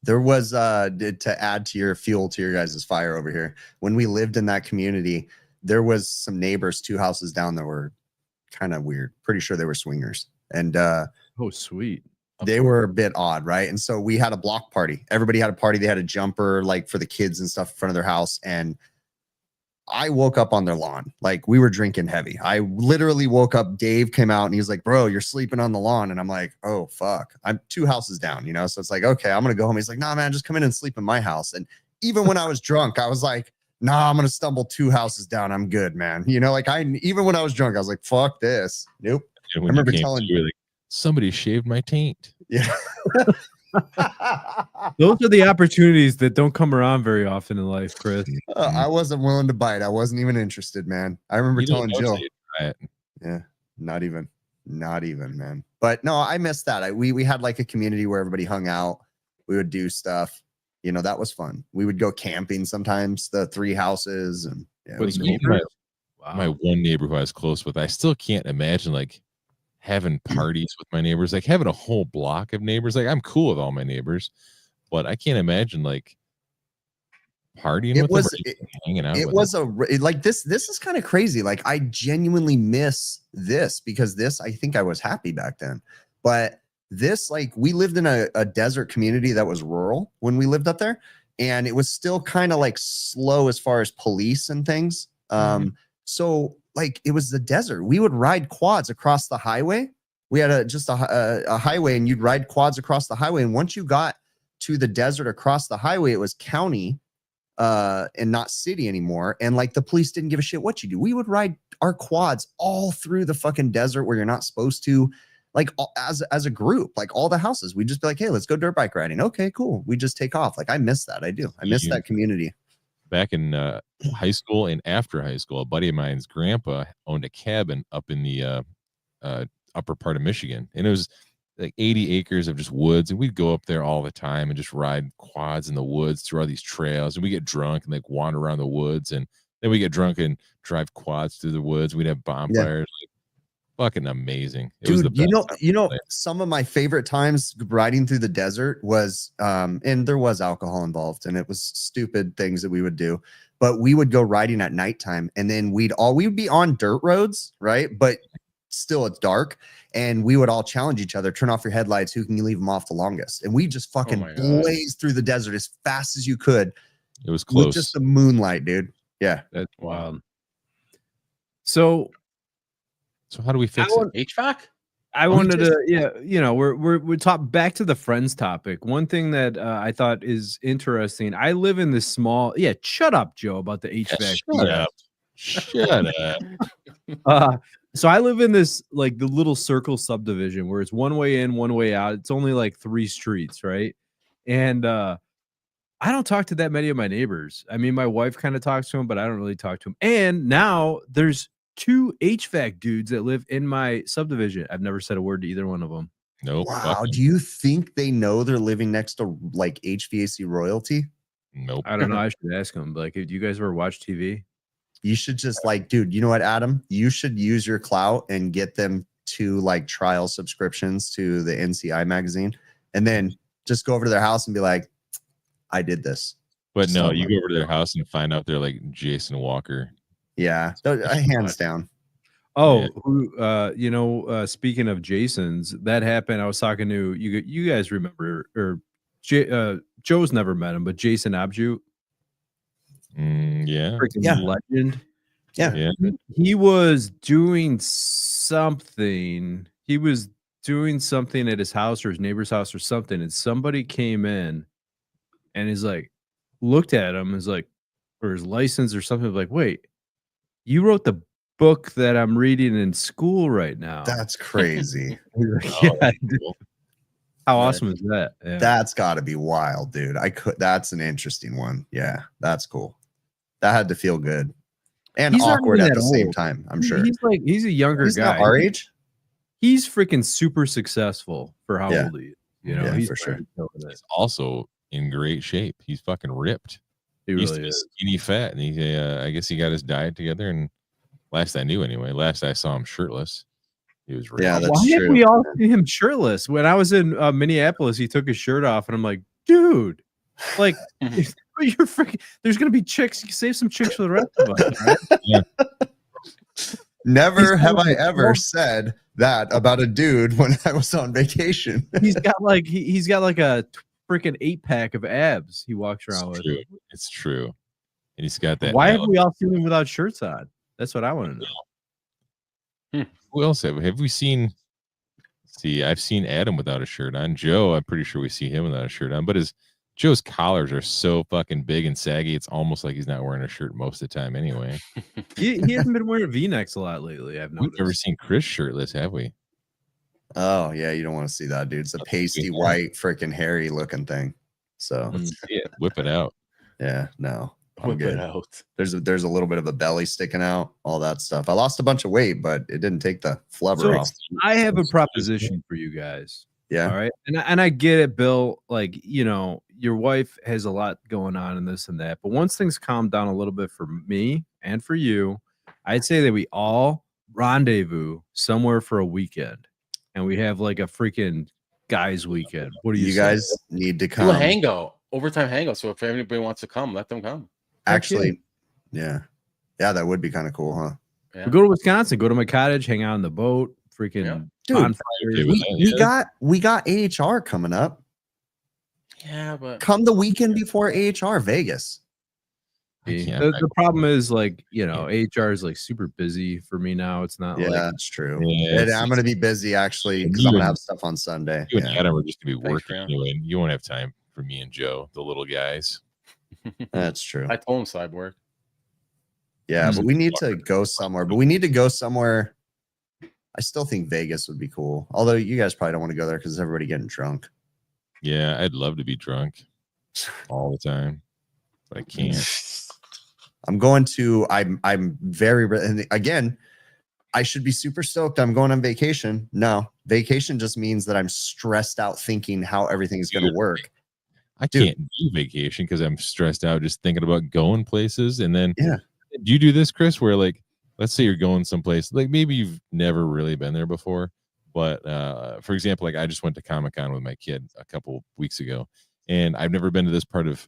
There was to add to your fuel to your guys' fire over here. When we lived in that community, there was some neighbors 2 houses down that were kind of weird. Pretty sure they were swingers, and oh sweet. they were a bit odd, right? And so we had a block party. Everybody had a party. They had a jumper like for the kids and stuff in front of their house, and I woke up on their lawn. Like we were drinking heavy. I literally woke up. Dave came out and he was like, bro, you're sleeping on the lawn. And I'm like, oh, fuck. I'm 2 houses down, So it's like, okay, I'm going to go home. He's like, nah, man, just come in and sleep in my house. And even when I was drunk, I was like, nah, I'm going to stumble 2 houses down. I'm good, man. Like even when I was drunk, I was like, fuck this. Nope. and when I remember you came telling to, you were like, somebody shaved my taint. Yeah. Those are the opportunities that don't come around very often in life, Chris. I wasn't willing to bite. I wasn't even interested, man. I remember You don't telling know Jill. till you try it. Yeah, not even, man. But no, I missed that. We had like a community where everybody hung out. We would do stuff. That was fun. We would go camping sometimes. The 3 houses, and yeah, it With was cool. neighbors? My one neighbor who I was close with, I still can't imagine like having parties with my neighbors, like having a whole block of neighbors. Like I'm cool with all my neighbors, but I can't imagine like partying with them or even hanging out It with was them. like this is kind of crazy. Like I genuinely miss this because I think I was happy back then, but this, like, we lived in a desert community that was rural when we lived up there, and it was still kind of like slow as far as police and things. So like it was the desert. We would ride quads across the highway. We had a highway, and you'd ride quads across the highway. And once you got to the desert across the highway, it was county and not city anymore. And like the police didn't give a shit what you do. We would ride our quads all through the fucking desert where you're not supposed to, like as a group, like all the houses. We'd just be like, hey, let's go dirt bike riding. Okay, cool. We just take off. Like I miss that. I do. I miss that community. Back in high school and after high school, a buddy of mine's grandpa owned a cabin up in the upper part of Michigan, and it was like 80 acres of just woods, and we'd go up there all the time and just ride quads in the woods through all these trails, and we get drunk and like wander around the woods, and then we get drunk and drive quads through the woods. We'd have bonfires. Like, fucking amazing. It was the Dude, best you know, some of my favorite times riding through the desert was, and there was alcohol involved, and it was stupid things that we would do, but we would go riding at nighttime, and then we'd be on dirt roads, right? But still it's dark, and we would all challenge each other, turn off your headlights, who can leave them off the longest, and we just fucking my God. blazed through the desert as fast as you could It was close. with just the moonlight, dude. Yeah, That's Wow. wild. So how do we fix it? HVAC? I wanted to, we're talk back to the friends topic. One thing that I thought is interesting. I live in this small. Yeah, shut up, Joe, about the HVAC. Shut up. So I live in this like the little circle subdivision where it's one way in, one way out. It's only like 3 streets, right? And I don't talk to that many of my neighbors. I mean, my wife kind of talks to them, but I don't really talk to them. And now there's 2 HVAC dudes that live in my subdivision. I've never said a word to either one of them. Nope. wow. Do you think they know they're living next to like HVAC royalty? Nope. I don't know. I should ask them. Like, do you guys ever watch TV? You should just like, dude, you know what, Adam? You should use your clout and get them to like trial subscriptions to the NCI magazine, and then just go over to their house and be like, I did this. But no, you go over to their house and find out they're like Jason Walker. Yeah, hands down. Oh, speaking of Jason's, that happened. I was talking to you. You guys remember, or Joe's never met him, but Jason Abju, Yeah. freaking legend. Yeah. He was doing something. He was doing something at his house or his neighbor's house or something, and somebody came in, and he's like, looked at him, is like, or his license or something. Like, wait, you wrote the book that I'm reading in school right now. That's crazy. Yeah, I did. How awesome is that? Yeah. That's got to be wild, dude. That's an interesting one. Yeah, that's cool. That had to feel good and He's not awkward even at that the same old. time. I'm sure He's a younger he's guy. not our age. He's freaking super successful for how Yeah. old he is. You know, Yeah, he's for sure. He's also in great shape. He's fucking ripped. He He used really to be is. skinny fat, and he I guess he got his diet together. And last I knew, anyway, last I saw him shirtless, he was ripped. Yeah, that's Why have true. we all seen him shirtless? When I was in Minneapolis, he took his shirt off, and I'm like, dude, like you're freaking. There's gonna be chicks. You save some chicks for the rest of us. Right? Never have I ever said that about a dude when I was on vacation. He's got like he's got like a freaking 8-pack of abs. He walks around with. True. It's true. And he's got that. Why have we all seen him without shirts on? That's what I want to know. Who else have we seen? See, I've seen Adam without a shirt on. Joe, I'm pretty sure we see him without a shirt on. But Joe's collars are so fucking big and saggy, it's almost like he's not wearing a shirt most of the time anyway. He hasn't been wearing V-necks a lot lately. I've We've noticed. never seen Chris shirtless, have we? Oh yeah, you don't want to see that, dude. It's a pasty white, freaking hairy looking thing. So Let's see it. Whip it out. yeah, no, I'm Whip good. it out. There's a little bit of a belly sticking out, all that stuff. I lost a bunch of weight, but it didn't take the flubber So off. I have a proposition for you guys. Yeah, All right. And I get it, Bill. Like, your wife has a lot going on and this and that. But once things calm down a little bit for me and for you, I'd say that we all rendezvous somewhere for a weekend. And we have like a freaking guys weekend. What do you say? guys need to Do come. a hangout, overtime hangout. So if anybody wants to come, let them come. Actually, yeah, that would be kind of cool, huh? Yeah. We go to Wisconsin, go to my cottage, hang out on the boat, freaking Yeah. Dude, bonfires. Okay with that, we got AHR coming up. Yeah, but Come the weekend before AHR Vegas. The problem is like, HR is like super busy for me now. It's not Yeah, like that's true. Yeah, And I'm gonna be busy actually because I'm gonna have stuff on Sunday. You and Yeah, Adam are just gonna be Thanks, working man. anyway. And you won't have time for me and Joe, the little guys. that's true. I told him Cyborg. Yeah, but we need to go somewhere. But we need to go somewhere. I still think Vegas would be cool. Although you guys probably don't want to go there because everybody getting drunk. Yeah, I'd love to be drunk all the time, but I can't. I'm going to. I'm very. And again, I should be super stoked. I'm going on vacation. No, vacation just means that I'm stressed out thinking how everything's going to work. I Dude. can't do vacation because I'm stressed out just thinking about going places. And then, Yeah. do you do this, Chris? Where like, let's say you're going someplace, like maybe you've never really been there before, but for example, like I just went to Comic-Con with my kid a couple weeks ago, and I've never been to this part of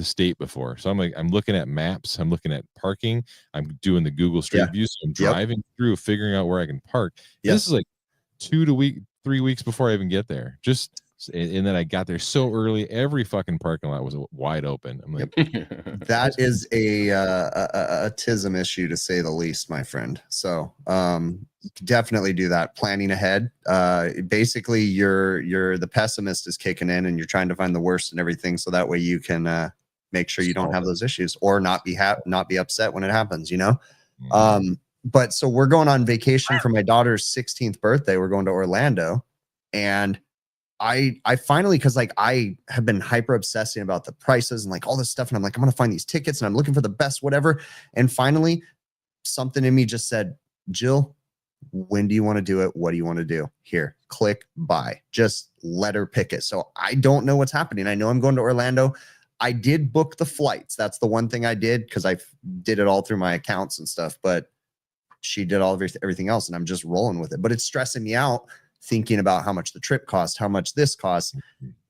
the state before. So I'm like, I'm looking at maps, I'm looking at parking, I'm doing the Google Street View. So I'm driving through, figuring out where I can park. This is like 3 weeks before I even get there. And then I got there so early, every fucking parking lot was wide open. I'm like, that is a tism issue to say the least, my friend. So definitely do that. Planning ahead. Basically, the pessimist is kicking in, and you're trying to find the worst and everything, so that way you can make sure you don't have those issues, or not be upset when it happens. But so we're going on vacation for my daughter's 16th birthday. We're going to Orlando, and I finally, because like I have been hyper obsessing about the prices and like all this stuff, and I'm like, I'm gonna find these tickets and I'm looking for the best whatever. And finally, something in me just said, Jill, when do you want to do it? What do you want to do? Here, click buy. Just let her pick it. So I don't know what's happening. I know I'm going to Orlando. I did book the flights. That's the one thing I did, because I did it all through my accounts and stuff. But she did all of everything else, and I'm just rolling with it. But it's stressing me out, thinking about how much the trip costs, how much this costs,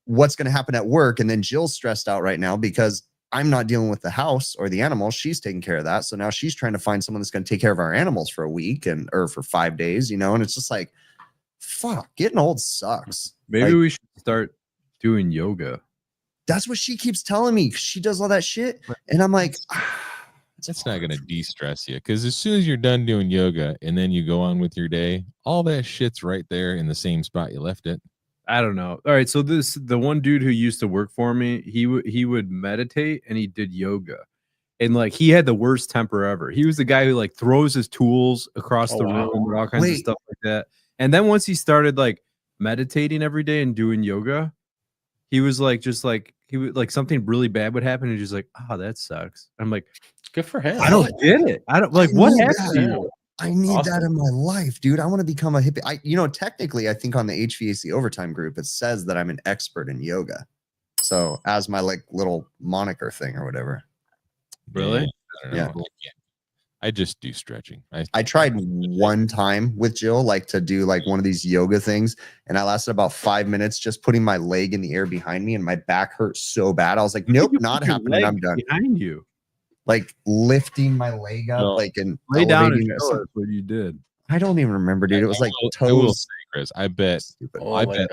what's going to happen at work. And then Jill's stressed out right now because I'm not dealing with the house or the animals. She's taking care of that. So now she's trying to find someone that's going to take care of our animals for a week or for 5 days, and it's just like, fuck, getting old sucks. Maybe we should start doing yoga. That's what she keeps telling me. She does all that shit. And I'm like, that's not going to de-stress you, because as soon as you're done doing yoga and then you go on with your day, all that shit's right there in the same spot you left it. I don't know. All right, so the one dude who used to work for me, he would meditate and he did yoga, and like he had the worst temper ever. He was the guy who like throws his tools across the room and all kinds of stuff like that. And then once he started like meditating every day and doing yoga, he was like, just like he would like something really bad would happen and he's just like, oh, that sucks. I'm like, good for him. I don't get it. I don't like what happened to you. I need that in my life, dude. I want to become a hippie. Technically, I think on the HVAC Overtime group, it says that I'm an expert in yoga. So as my like little moniker thing or whatever. Really? Yeah. I just do stretching. I tried one time with Jill, like to do like one of these yoga things, and I lasted about 5 minutes just putting my leg in the air behind me, and my back hurt so bad. I was like, nope, not happening. I'm done. Behind you. Like lifting my leg up, like and lay down and show us what you did. I don't even remember, dude. It was like toes. I will say, Chris, I bet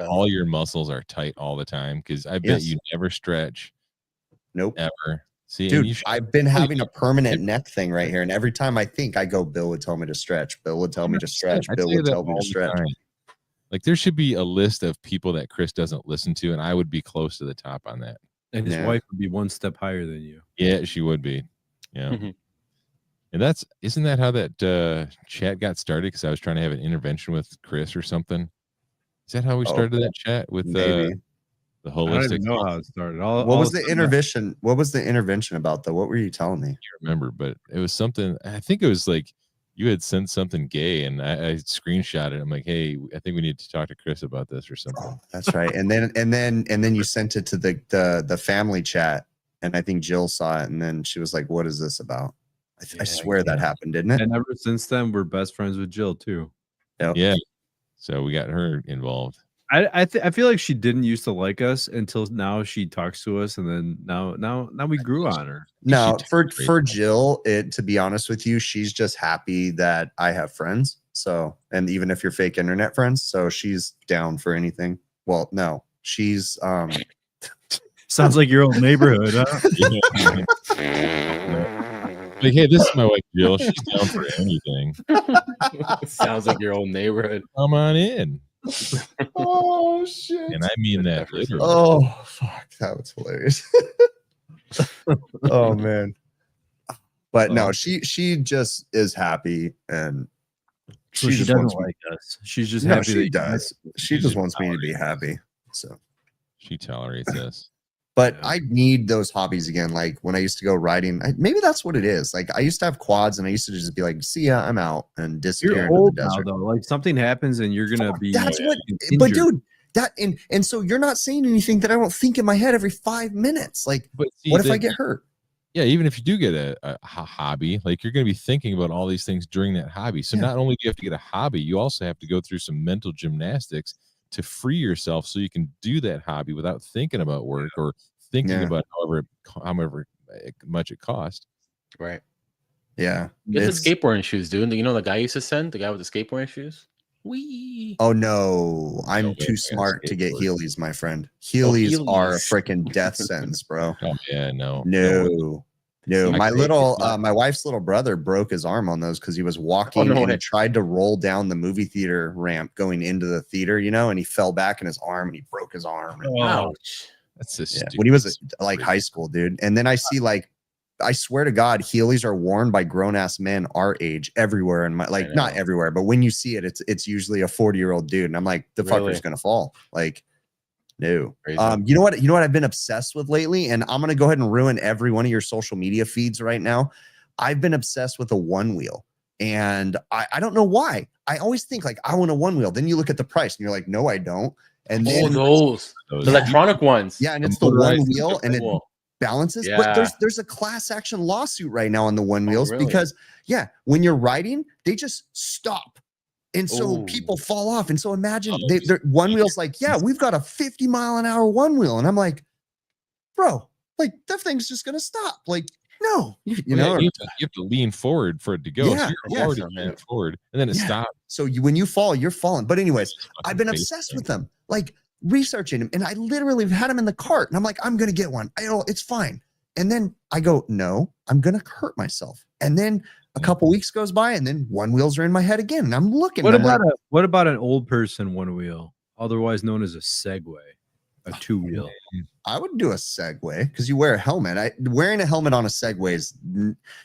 all your muscles are tight all the time, because I bet you never stretch. Nope. Ever. See, dude, I've been having a permanent neck thing right here, and every time I think I go, Bill would tell me to stretch. Bill would tell me to stretch. Bill would tell me to stretch. Like there should be a list of people that Chris doesn't listen to, and I would be close to the top on that. And his wife would be one step higher than you. Yeah, she would be. Yeah. And isn't that how that chat got started? Because I was trying to have an intervention with Chris or something. Is that how we started that chat with the holistic? I don't even know how it started. What was the intervention? What was the intervention about though? What were you telling me? I remember, but it was something. I think it was like you had sent something gay, and I screenshot it. I'm like, hey, I think we need to talk to Chris about this or something. Oh, that's right. And then you sent it to the family chat, and I think Jill saw it, and then she was like, "What is this about?" I swear that happened, didn't it? And ever since then, we're best friends with Jill too. Yep. Yeah. So we got her involved. I feel like she didn't used to like us until now. She talks to us, and then now we grew on her. No, for Jill, to be honest with you, she's just happy that I have friends. So, and even if you're fake internet friends, so she's down for anything. Well, no, she's sounds like your old neighborhood, huh? Like, hey, this is my wife Jill. She's down for anything. Sounds like your old neighborhood. Come on in. Oh shit! And I mean that literally. Oh fuck, that was hilarious. Oh man. But no, she just is happy, and she just doesn't like us. She's just happy. She does. She just wants me to be happy. So she tolerates us. But I need those hobbies again. Like when I used to go riding, maybe that's what it is. Like I used to have quads, and I used to just be like, "See ya, I'm out," and disappear into the desert. Now, though. Like something happens, and you're gonna be. That's what. Injured. But dude, and so you're not saying anything that I don't think in my head every 5 minutes. Like, what if I get hurt? Yeah, even if you do get a hobby, like you're going to be thinking about all these things during that hobby. So not only do you have to get a hobby, you also have to go through some mental gymnastics to free yourself so you can do that hobby without thinking about work or thinking Yeah. about however much it cost. Right. Yeah. Get the It's, skateboarding shoes, dude. You know the guy I used to send, the guy with the skateboarding shoes? Wee. oh no, I'm No way, too I got a smart to get skateboard. Heelys, my friend. Oh, Heelys are a Heelys. freaking death sentence, bro. Oh yeah, no. No. No, I my agree. my wife's little brother broke his arm on those because he was Oh, walking no and he way. tried to roll down the movie theater ramp going into the theater, you know, and he fell back in his arm and he broke his arm. And, Ouch. That's just yeah, stupid. when he was like high school, dude. And then I see like, I swear to God, Heelys are worn by grown ass men our age everywhere. And my like, not know. everywhere, but when you see it, it's usually a 40-year-old dude. And I'm like, the Really? fucker's gonna fall. Like, no. Crazy. You know what I've been obsessed with lately, and I'm gonna go ahead and ruin every one of your social media feeds right now. I've been obsessed with a one wheel, and I don't know why. I always think like I want a one wheel. Then you look at the price and you're like, no, I don't. And Oh, then those. The Yeah. electronic ones. yeah, and The it's the one motorized wheel and it Cool. balances. But Yeah. there's a class action lawsuit right now on the one wheels really? because when you're riding, they just stop. And so Ooh. people fall off. And so imagine Oh, they're one wheel's like, yeah, we've got a 50-mile-an-hour one wheel. And I'm like, bro, like that thing's just gonna stop. Like, no, you know. you have to lean forward for it to go. Yeah, So you're yeah. already leaning forward, and then it Yeah. stops. So when you fall, you're falling. But anyways, Fucking I've been face obsessed thing. with them, like researching them, and I literally have had them in the cart, and I'm like, I'm gonna get one. It's fine. And then I go, no, I'm gonna hurt myself. And then a couple weeks goes by, and then one wheels are in my head again, and I'm looking. What and I'm about like, what about an old person one wheel, otherwise known as a Segway, a two wheel? I would do a Segway because you wear a helmet. Wearing a helmet on a Segway is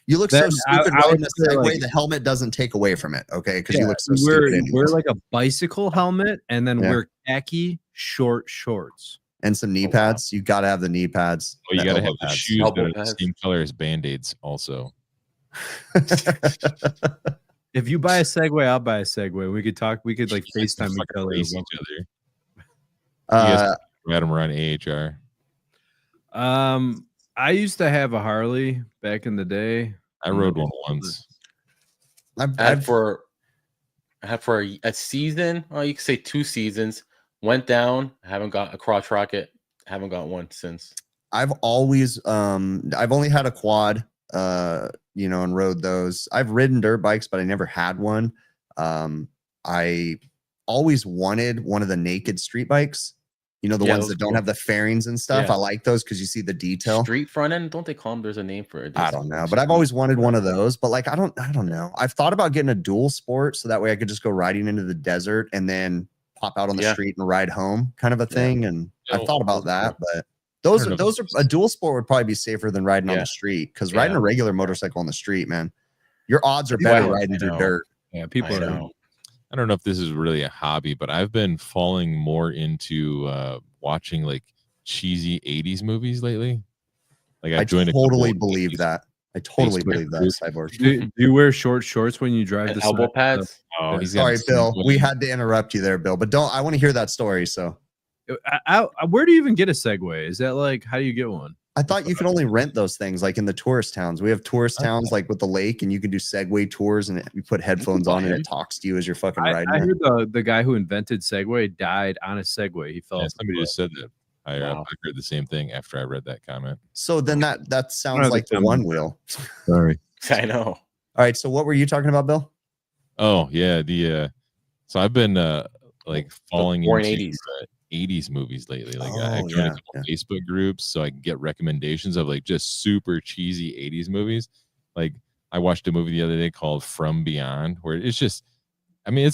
you look so Then stupid I riding would a say, Segway. like- The helmet doesn't take away from it, okay? Because you Yeah, look so wear stupid. wear anyways. like a bicycle helmet and then Yeah. wear khaki short shorts. And some knee Oh, wow. pads. You got to have the knee pads. Oh, you the got to elbow have the pads. shoes that Elbow are the pads. same color as Band-Aids also. If you buy a Segway, I'll buy a Segway. We could talk. We could like FaceTime each Fucking other. race each other. You guys ride them around AHR. I used to have a Harley back in the day. I rode one once. I had for a season, or you could say 2 seasons. Went down. Haven't got a crotch rocket. Haven't got one since. I've always I've only had a quad, you know, and rode those. I've ridden dirt bikes, but I never had one. I always wanted one of the naked street bikes. You know, the Yeah, ones those that are don't cool. have the fairings and stuff. Yeah. I like those because you see the detail. Street front end, don't they call them? There's a name for it. I don't know, but I've always wanted one of those. But like, I don't know. I've thought about getting a dual sport so that way I could just go riding into the desert and then pop out on the street and ride home, kind of a thing. And I've thought about that, but those are a dual sport would probably be safer than riding on the street because riding a regular motorcycle on the street, man, your odds are better riding through dirt. Yeah, people are. I don't know if this is really a hobby, but I've been falling more into watching like cheesy 80s movies lately. Like I joined totally believe that. I totally Facebook believe that, group. Cyborg. Do you wear short shorts when you drive And the elbow side- pads. Oh, he's got Sorry, a Bill. Segway. We had to interrupt you there, Bill. But I want to hear that story. So Where do you even get a Segway? Is that like how do you get one? I thought you could only rent those things like in the tourist towns. We have tourist towns like with the lake, and you can do Segway tours, and you put headphones on, and it talks to you as you're fucking riding. I it. heard the guy who invented Segway died on a Segway. He fell. Yeah, off the somebody cliff. just said that. I heard the same thing after I read that comment. So then that sounds like the one wheel. Sorry. I know. All right. So what were you talking about, Bill? Oh yeah, so I've been like falling boring into 80s. 80s movies lately. Like Oh, I've joined a couple Facebook groups so I can get recommendations of like just super cheesy 80s movies. Like I watched a movie the other day called From Beyond, where it's just, I mean,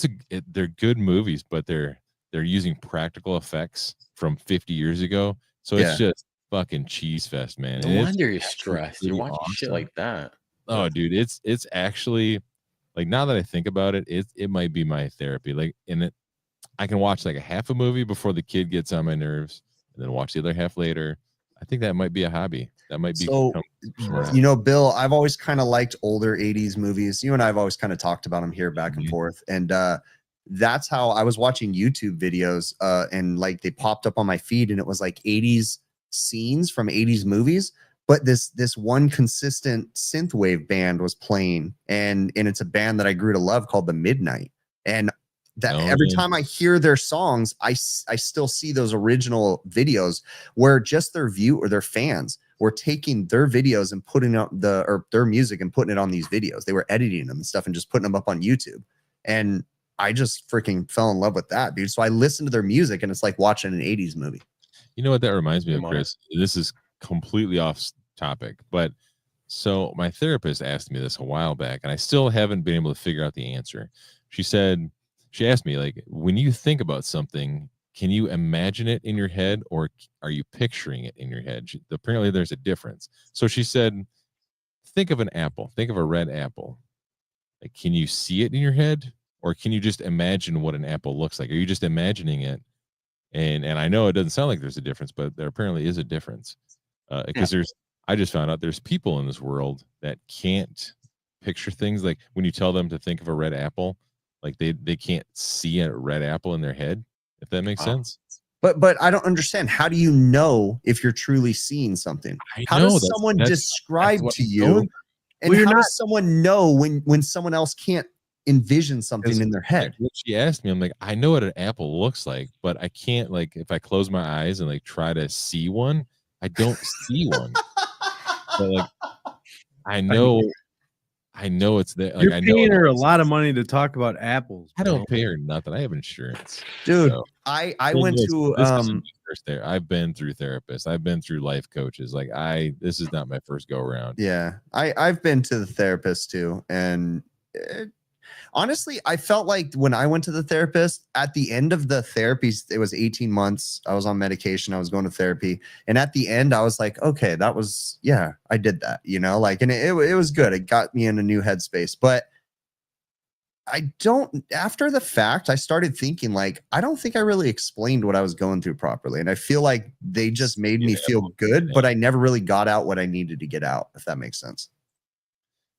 they're good movies, but they're using practical effects from 50 years ago. So it's just fucking cheese fest, man. No And it's wonder you're stressed. You're really watching shit awesome. like that. Oh, dude, it's actually like now that I think about it, it might be my therapy. Like I can watch like a half a movie before the kid gets on my nerves, and then watch the other half later. I think that might be a hobby. That might be So, you know, Bill, I've always kind of liked older 80s movies. You and I have always kind of talked about them here back and forth. And that's how I was watching YouTube videos and like they popped up on my feed and it was like 80s scenes from 80s movies. But this one consistent synthwave band was playing, and it's a band that I grew to love called The Midnight. And that every time I hear their songs, I still see those original videos where just their fans were taking their videos and putting up their music and putting it on these videos. They were editing them and stuff and just putting them up on YouTube. And I just freaking fell in love with that, dude. So I listened to their music and it's like watching an 80s movie. You know what that reminds me of, Chris? This is completely off topic, but so my therapist asked me this a while back and I still haven't been able to figure out the answer. She asked me, like, when you think about something, can you imagine it in your head or are you picturing it in your head? Apparently there's a difference. So she said, think of an apple, think of a red apple. Like, can you see it in your head or can you just imagine what an apple looks like? Are you just imagining it? And I know it doesn't sound like there's a difference, but there apparently is a difference. Because I just found out there's people in this world that can't picture things. Like when you tell them to think of a red apple, like they can't see a red apple in their head, if that makes sense. But I don't understand. How do you know if you're truly seeing something? How does someone describe to you? And how does someone know when someone else can't envision something in their head? Like, she asked me, I'm like, I know what an apple looks like, but I can't, like, if I close my eyes and like try to see one, I don't see one. But like, I know it's there. Like, You're paying her a lot of money to talk about apples. I don't pay her nothing. I have insurance, dude. So. I went to I've been through therapists. I've been through life coaches. Like this is not my first go around. Yeah, I've been to the therapist too, and honestly, I felt like when I went to the therapist at the end of the therapy, it was 18 months. I was on medication. I was going to therapy. And at the end, I was like, okay, I did that, like, and it was good. It got me in a new headspace, but after the fact, I started thinking like, I don't think I really explained what I was going through properly. And I feel like they just made me feel good, but I never really got out what I needed to get out, if that makes sense.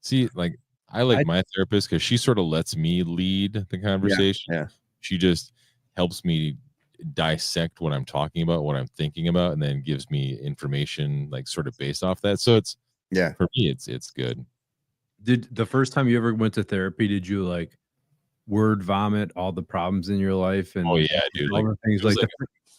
See, like, I like my therapist because she sort of lets me lead the conversation. Yeah. She just helps me dissect what I'm talking about, what I'm thinking about, and then gives me information like sort of based off that. So it's for me, it's good. Did the first time you ever went to therapy, did you like word vomit all the problems in your life? And dude, all like, the things like that?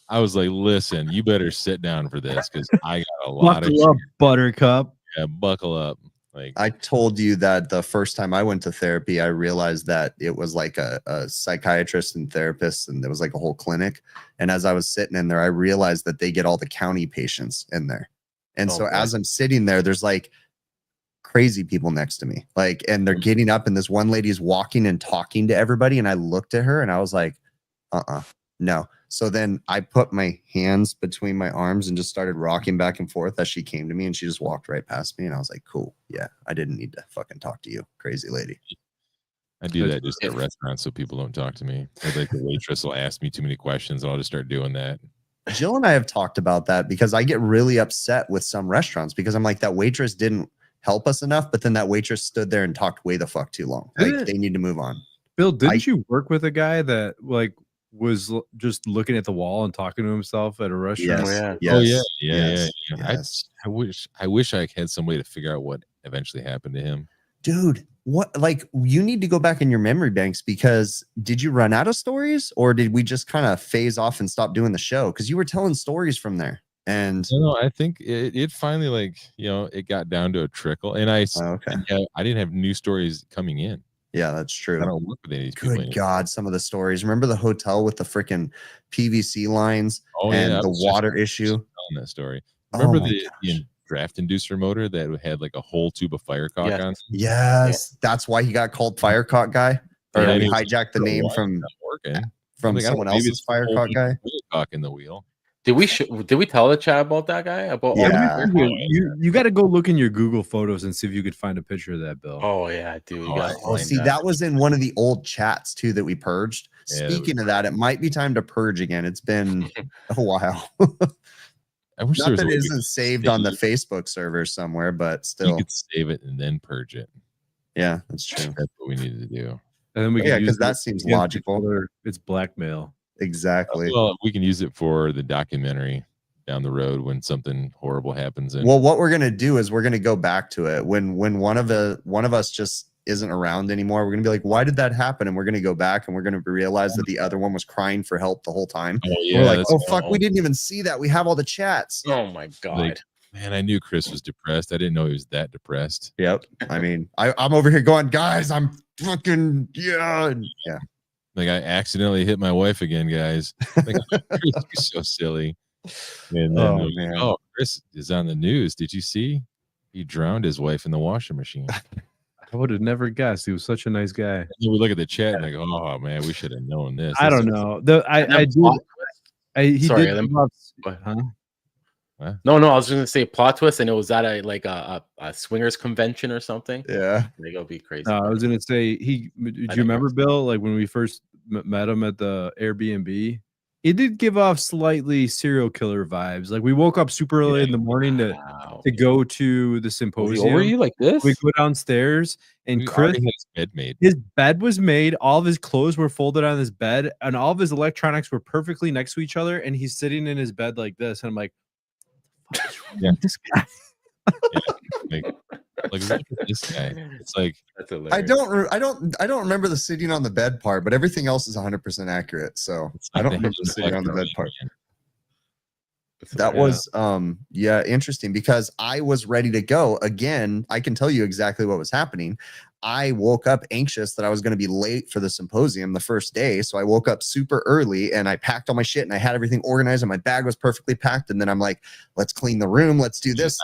I was like, listen, you better sit down for this because I got a lot buckle up, Buttercup. Yeah, buckle up. Like, I told you that the first time I went to therapy, I realized that it was like a psychiatrist and therapist, and there was like a whole clinic. And as I was sitting in there, I realized that they get all the county patients in there. And as I'm sitting there, there's like crazy people next to me, like, and they're getting up, and this one lady's walking and talking to everybody. And I looked at her and I was like, no. So then I put my hands between my arms and just started rocking back and forth as she came to me, and she just walked right past me. And I was like, cool. Yeah, I didn't need to fucking talk to you, crazy lady. I do that just at restaurants so people don't talk to me. Or like the waitress will ask me too many questions and I'll just start doing that. Jill and I have talked about that because I get really upset with some restaurants because I'm like, that waitress didn't help us enough, but then that waitress stood there and talked way the fuck too long. Like, they need to move on. Bill, didn't you work with a guy that like was just looking at the wall and talking to himself at a restaurant? Yes. I wish I had somebody to figure out what eventually happened to him. Dude, what, like, you need to go back in your memory banks, because did you run out of stories, or did we just kind of phase off and stop doing the show? Because you were telling stories from there. And I think it finally, like, it got down to a trickle, and I didn't have new stories coming in. Yeah, that's true. I don't work with any of these people anymore. God, some of the stories. Remember the hotel with the freaking PVC lines and the water issue? On that story. Remember the draft inducer motor that had like a whole tube of firecock on? Yes, that's why he got called Firecock Guy. Or we hijacked the name from someone else's Firecock Guy. Firecock in the wheel. Did we tell the chat about that guy? You got to go look in your Google photos and see if you could find a picture of that, Bill. Oh yeah, dude. That was in one of the old chats too that we purged. Speaking of that, it might be time to purge again. It's been a while. I wish not that it isn't saved on the Facebook server somewhere, but still, you could save it and then purge it. Yeah, that's true. That's what we needed to do. And then we can because that seems logical. It's blackmail. Exactly. Well, we can use it for the documentary down the road when something horrible happens. Well, what we're gonna do is we're gonna go back to it when one of us just isn't around anymore, we're gonna be like, why did that happen? And we're gonna go back and we're gonna realize that the other one was crying for help the whole time. Oh, yeah, we're like, oh fuck, we didn't even see that. We have all the chats. Oh my god. Like, man, I knew Chris was depressed. I didn't know he was that depressed. Yep. I mean, I'm over here going, guys, I'm fucking yeah. Like I accidentally hit my wife again, guys. Like, Chris, you're so silly. And then, man. oh, Chris is on the news. Did you see? He drowned his wife in the washing machine. I would have never guessed. He was such a nice guy. And we look at the chat and like, oh man, we should have known this. I don't know. He Sorry, did. huh? No, I was just gonna say plot twist, and it was at a swingers convention or something. Yeah, like it'll be crazy. I was gonna say did you remember Bill? Like when we first met him at the Airbnb, he did give off slightly serial killer vibes. Like we woke up super early in the morning to go to the symposium. Were you like this? We go downstairs and Chris had his bed made. His bed was made. All of his clothes were folded on his bed, and all of his electronics were perfectly next to each other. And he's sitting in his bed like this, and I'm like, yeah, this guy. Like look at this guy. It's like that's I don't remember the sitting on the bed part, but everything else is 100% accurate. So I don't remember the sitting on the bed part. That was interesting because I was ready to go again. I can tell you exactly what was happening. I woke up anxious that I was going to be late for the symposium the first day. So I woke up super early and I packed all my shit and I had everything organized and my bag was perfectly packed. And then I'm like, let's clean the room. Let's do this,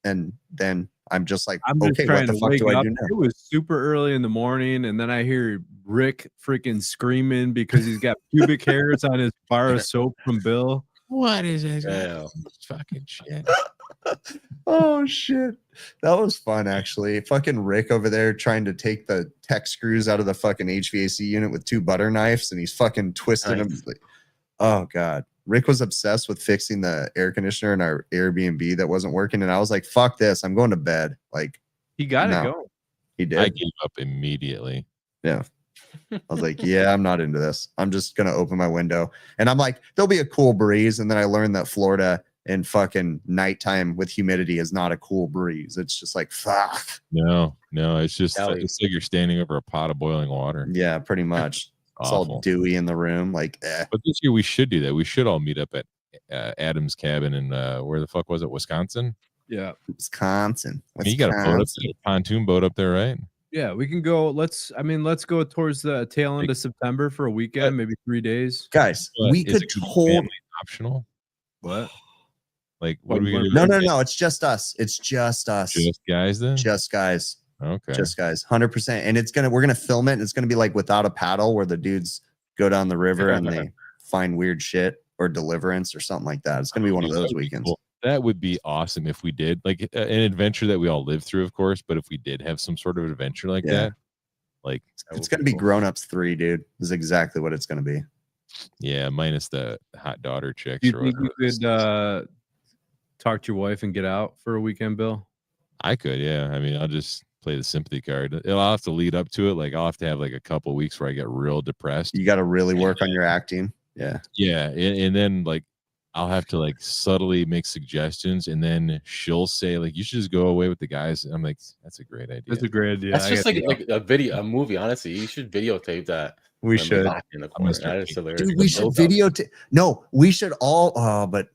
and then I'm just like, okay, what the fuck do I do now? It was super early in the morning. And then I hear Rick freaking screaming because he's got pubic hairs on his bar of soap from Bill. What is this? Fucking shit. Oh shit. That was fun actually. Fucking Rick over there trying to take the tech screws out of the fucking HVAC unit with 2 butter knives and he's fucking twisting them. Oh god. Rick was obsessed with fixing the air conditioner in our Airbnb that wasn't working and I was like, fuck this. I'm going to bed. Like he got it going. He did. I gave up immediately. Yeah. I was like, yeah, I'm not into this. I'm just going to open my window. And I'm like, there'll be a cool breeze. And then I learned that Florida in fucking nighttime with humidity is not a cool breeze. It's just like, fuck. No. It's just it's like you're standing over a pot of boiling water. Yeah, pretty much. It's all dewy in the room. Like, But this year we should do that. We should all meet up at Adam's cabin in where the fuck was it? Wisconsin? Yeah. Wisconsin. You got a boat up there, pontoon boat up there, right? Yeah, we can go. Let's go towards the tail end of September for a weekend, maybe 3 days. Guys, we could hold optional. What? Like, what are we gonna do? No. It's just us. It's just us. Just guys then? Just guys. Okay. Just guys. 100%. And we're gonna film it. And it's gonna be like without a paddle, where the dudes go down the river and they find weird shit or Deliverance or something like that. It's gonna be one of those weekends. Cool. That would be awesome if we did like an adventure that we all live through, of course. But if we did have some sort of adventure like that, like it's gonna be Grown-Ups 3, dude. This is exactly what it's gonna be. Yeah, minus the hot daughter chicks. You think you could talk to your wife and get out for a weekend, Bill? I could, yeah. I mean, I'll just play the sympathy card. I'll have to lead up to it. Like I'll have to have like a couple weeks where I get real depressed. You got to really work on your acting. Yeah. Yeah, and then like I'll have to like subtly make suggestions, and then she'll say like, "You should just go away with the guys." And I'm like, "That's a great idea." That's a great idea. That's just like a movie. Honestly, you should videotape that. We should. In the corner. That is hilarious. Dude, we should videotape. No, we should all. But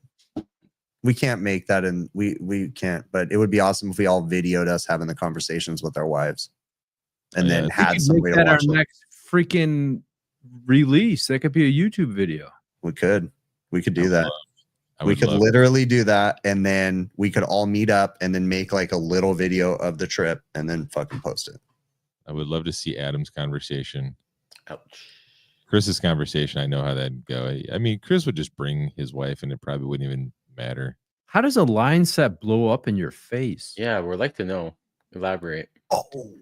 we can't make that, and we can't. But it would be awesome if we all videoed us having the conversations with our wives, and then had somebody to watch our next freaking release. That could be a YouTube video. We could do that. We could literally do that, and then we could all meet up and then make like a little video of the trip and then fucking post it. I would love to see Adam's conversation. Ouch. Chris's conversation, I know how that'd go. I mean, Chris would just bring his wife and it probably wouldn't even matter. How does a line set blow up in your face? Yeah, we'd like to know. Elaborate. Oh,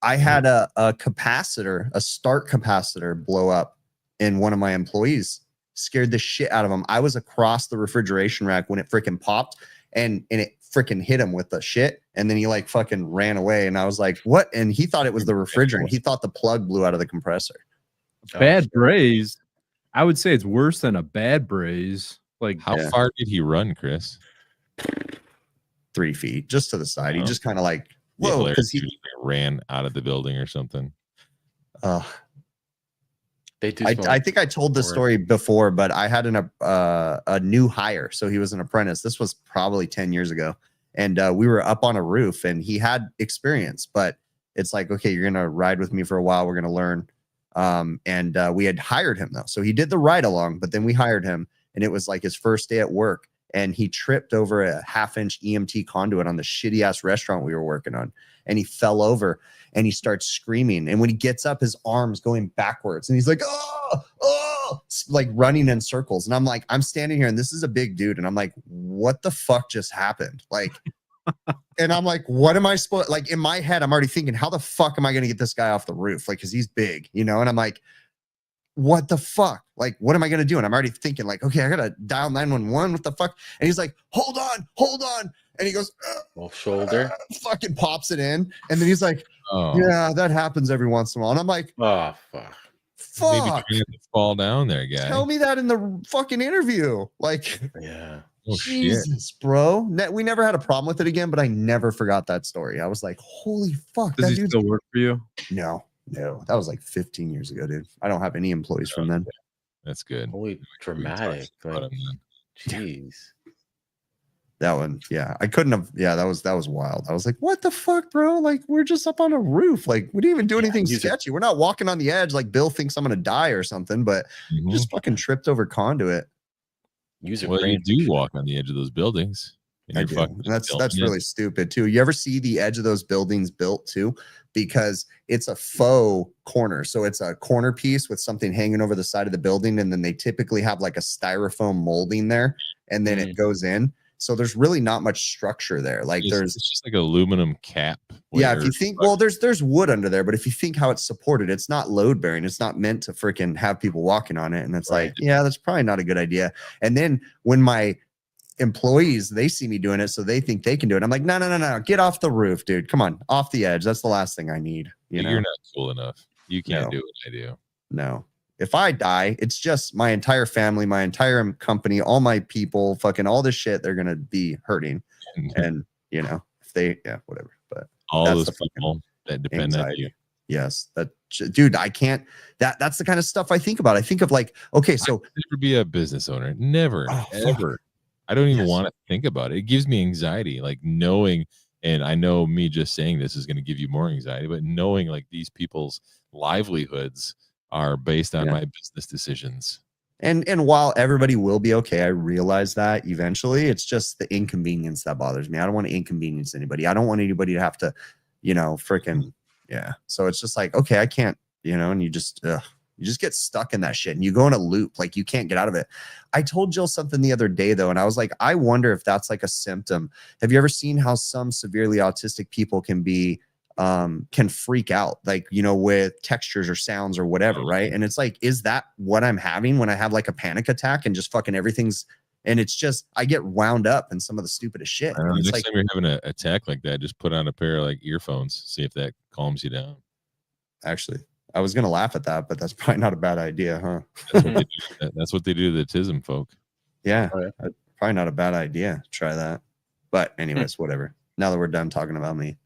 I had a capacitor, a start capacitor blow up in one of my employees. Scared the shit out of him. I was across the refrigeration rack when it freaking popped and it freaking hit him with the shit. And then he like fucking ran away. And I was like, what? And he thought it was the refrigerant. He thought the plug blew out of the compressor. Bad braise. I would say it's worse than a bad braise. Like how far did he run, Chris? 3 feet, just to the side. He just kind of like, whoa, because ran out of the building or something. They do. I think I told this story before, but I had a new hire. So he was an apprentice. This was probably 10 years ago. And we were up on a roof and he had experience, but it's like, okay, you're going to ride with me for a while. We're going to learn. And we had hired him though. So he did the ride along, but then we hired him and it was like his first day at work. And he tripped over a 1/2-inch EMT conduit on the shitty ass restaurant we were working on. And he fell over and he starts screaming. And when he gets up, his arm's going backwards and he's like, oh, like running in circles. And I'm like, I'm standing here and this is a big dude. And I'm like, what the fuck just happened? Like, and I'm like, what am I supposed, like in my head, I'm already thinking, how the fuck am I going to get this guy off the roof? Like, cause he's big, you know? And I'm like, what the fuck? Like, what am I going to do? And I'm already thinking like, okay, I got to dial 911. What the fuck? And he's like, hold on. And he goes, off shoulder, fucking pops it in. And then he's like, yeah, that happens every once in a while. And I'm like, oh, fuck. Maybe trying to fall down there, guy. Tell me that in the fucking interview. Like, yeah. Oh, Jesus, shit. Bro. We never had a problem with it again, but I never forgot that story. I was like, holy fuck. Does he still work for you? No. That was like 15 years ago, dude. I don't have any employees from then. That's good. Holy dramatic. Like, jeez. That one, yeah. I couldn't have. Yeah, that was wild. I was like, what the fuck, bro? Like, we're just up on a roof. Like, we didn't even do anything sketchy. We're not walking on the edge like Bill thinks I'm gonna die or something, but just fucking tripped over conduit. You do walk on the edge of those buildings. That's really stupid too. You ever see the edge of those buildings built too? Because it's a faux corner. So it's a corner piece with something hanging over the side of the building. And then they typically have like a styrofoam molding there and then it goes in. So there's really not much structure there. Like it's just like an aluminum cap. Yeah. If you think, well, there's wood under there, but if you think how it's supported, it's not load bearing. It's not meant to freaking have people walking on it. And it's like, yeah, that's probably not a good idea. And then when my employees, they see me doing it, so they think they can do it. I'm like, no, get off the roof, dude. Come on, off the edge. That's the last thing I need. You're not cool enough. You can't do what I do. No. If I die, it's just my entire family, my entire company, all my people, fucking all this shit, they're gonna be hurting. And you know, if they, whatever. But all those people that depend on you. Yes, dude, I can't. That's the kind of stuff I think about. I think of like, okay, so never be a business owner. Never, ever. I don't even want to think about it. It gives me anxiety, like knowing, and I know me just saying this is going to give you more anxiety, but knowing like these people's livelihoods are based on my business decisions. And while everybody will be okay, I realize that eventually it's just the inconvenience that bothers me. I don't want to inconvenience anybody. I don't want anybody to have to, freaking, So it's just like, okay, I can't, and you just get stuck in that shit and you go in a loop. Like you can't get out of it. I told Jill something the other day though. And I was like, I wonder if that's like a symptom. Have you ever seen how some severely autistic people can be, can freak out, like, with textures or sounds or whatever. Right. And it's like, is that what I'm having when I have like a panic attack and just fucking everything's, and it's just, I get wound up in some of the stupidest shit. Next time you're having an attack like that, just put on a pair of like earphones, see if that calms you down. Actually, I was going to laugh at that, but that's probably not a bad idea, huh? That's what they do to the TISM folk. Yeah, probably not a bad idea. Try that. But anyways, whatever. Now that we're done talking about me.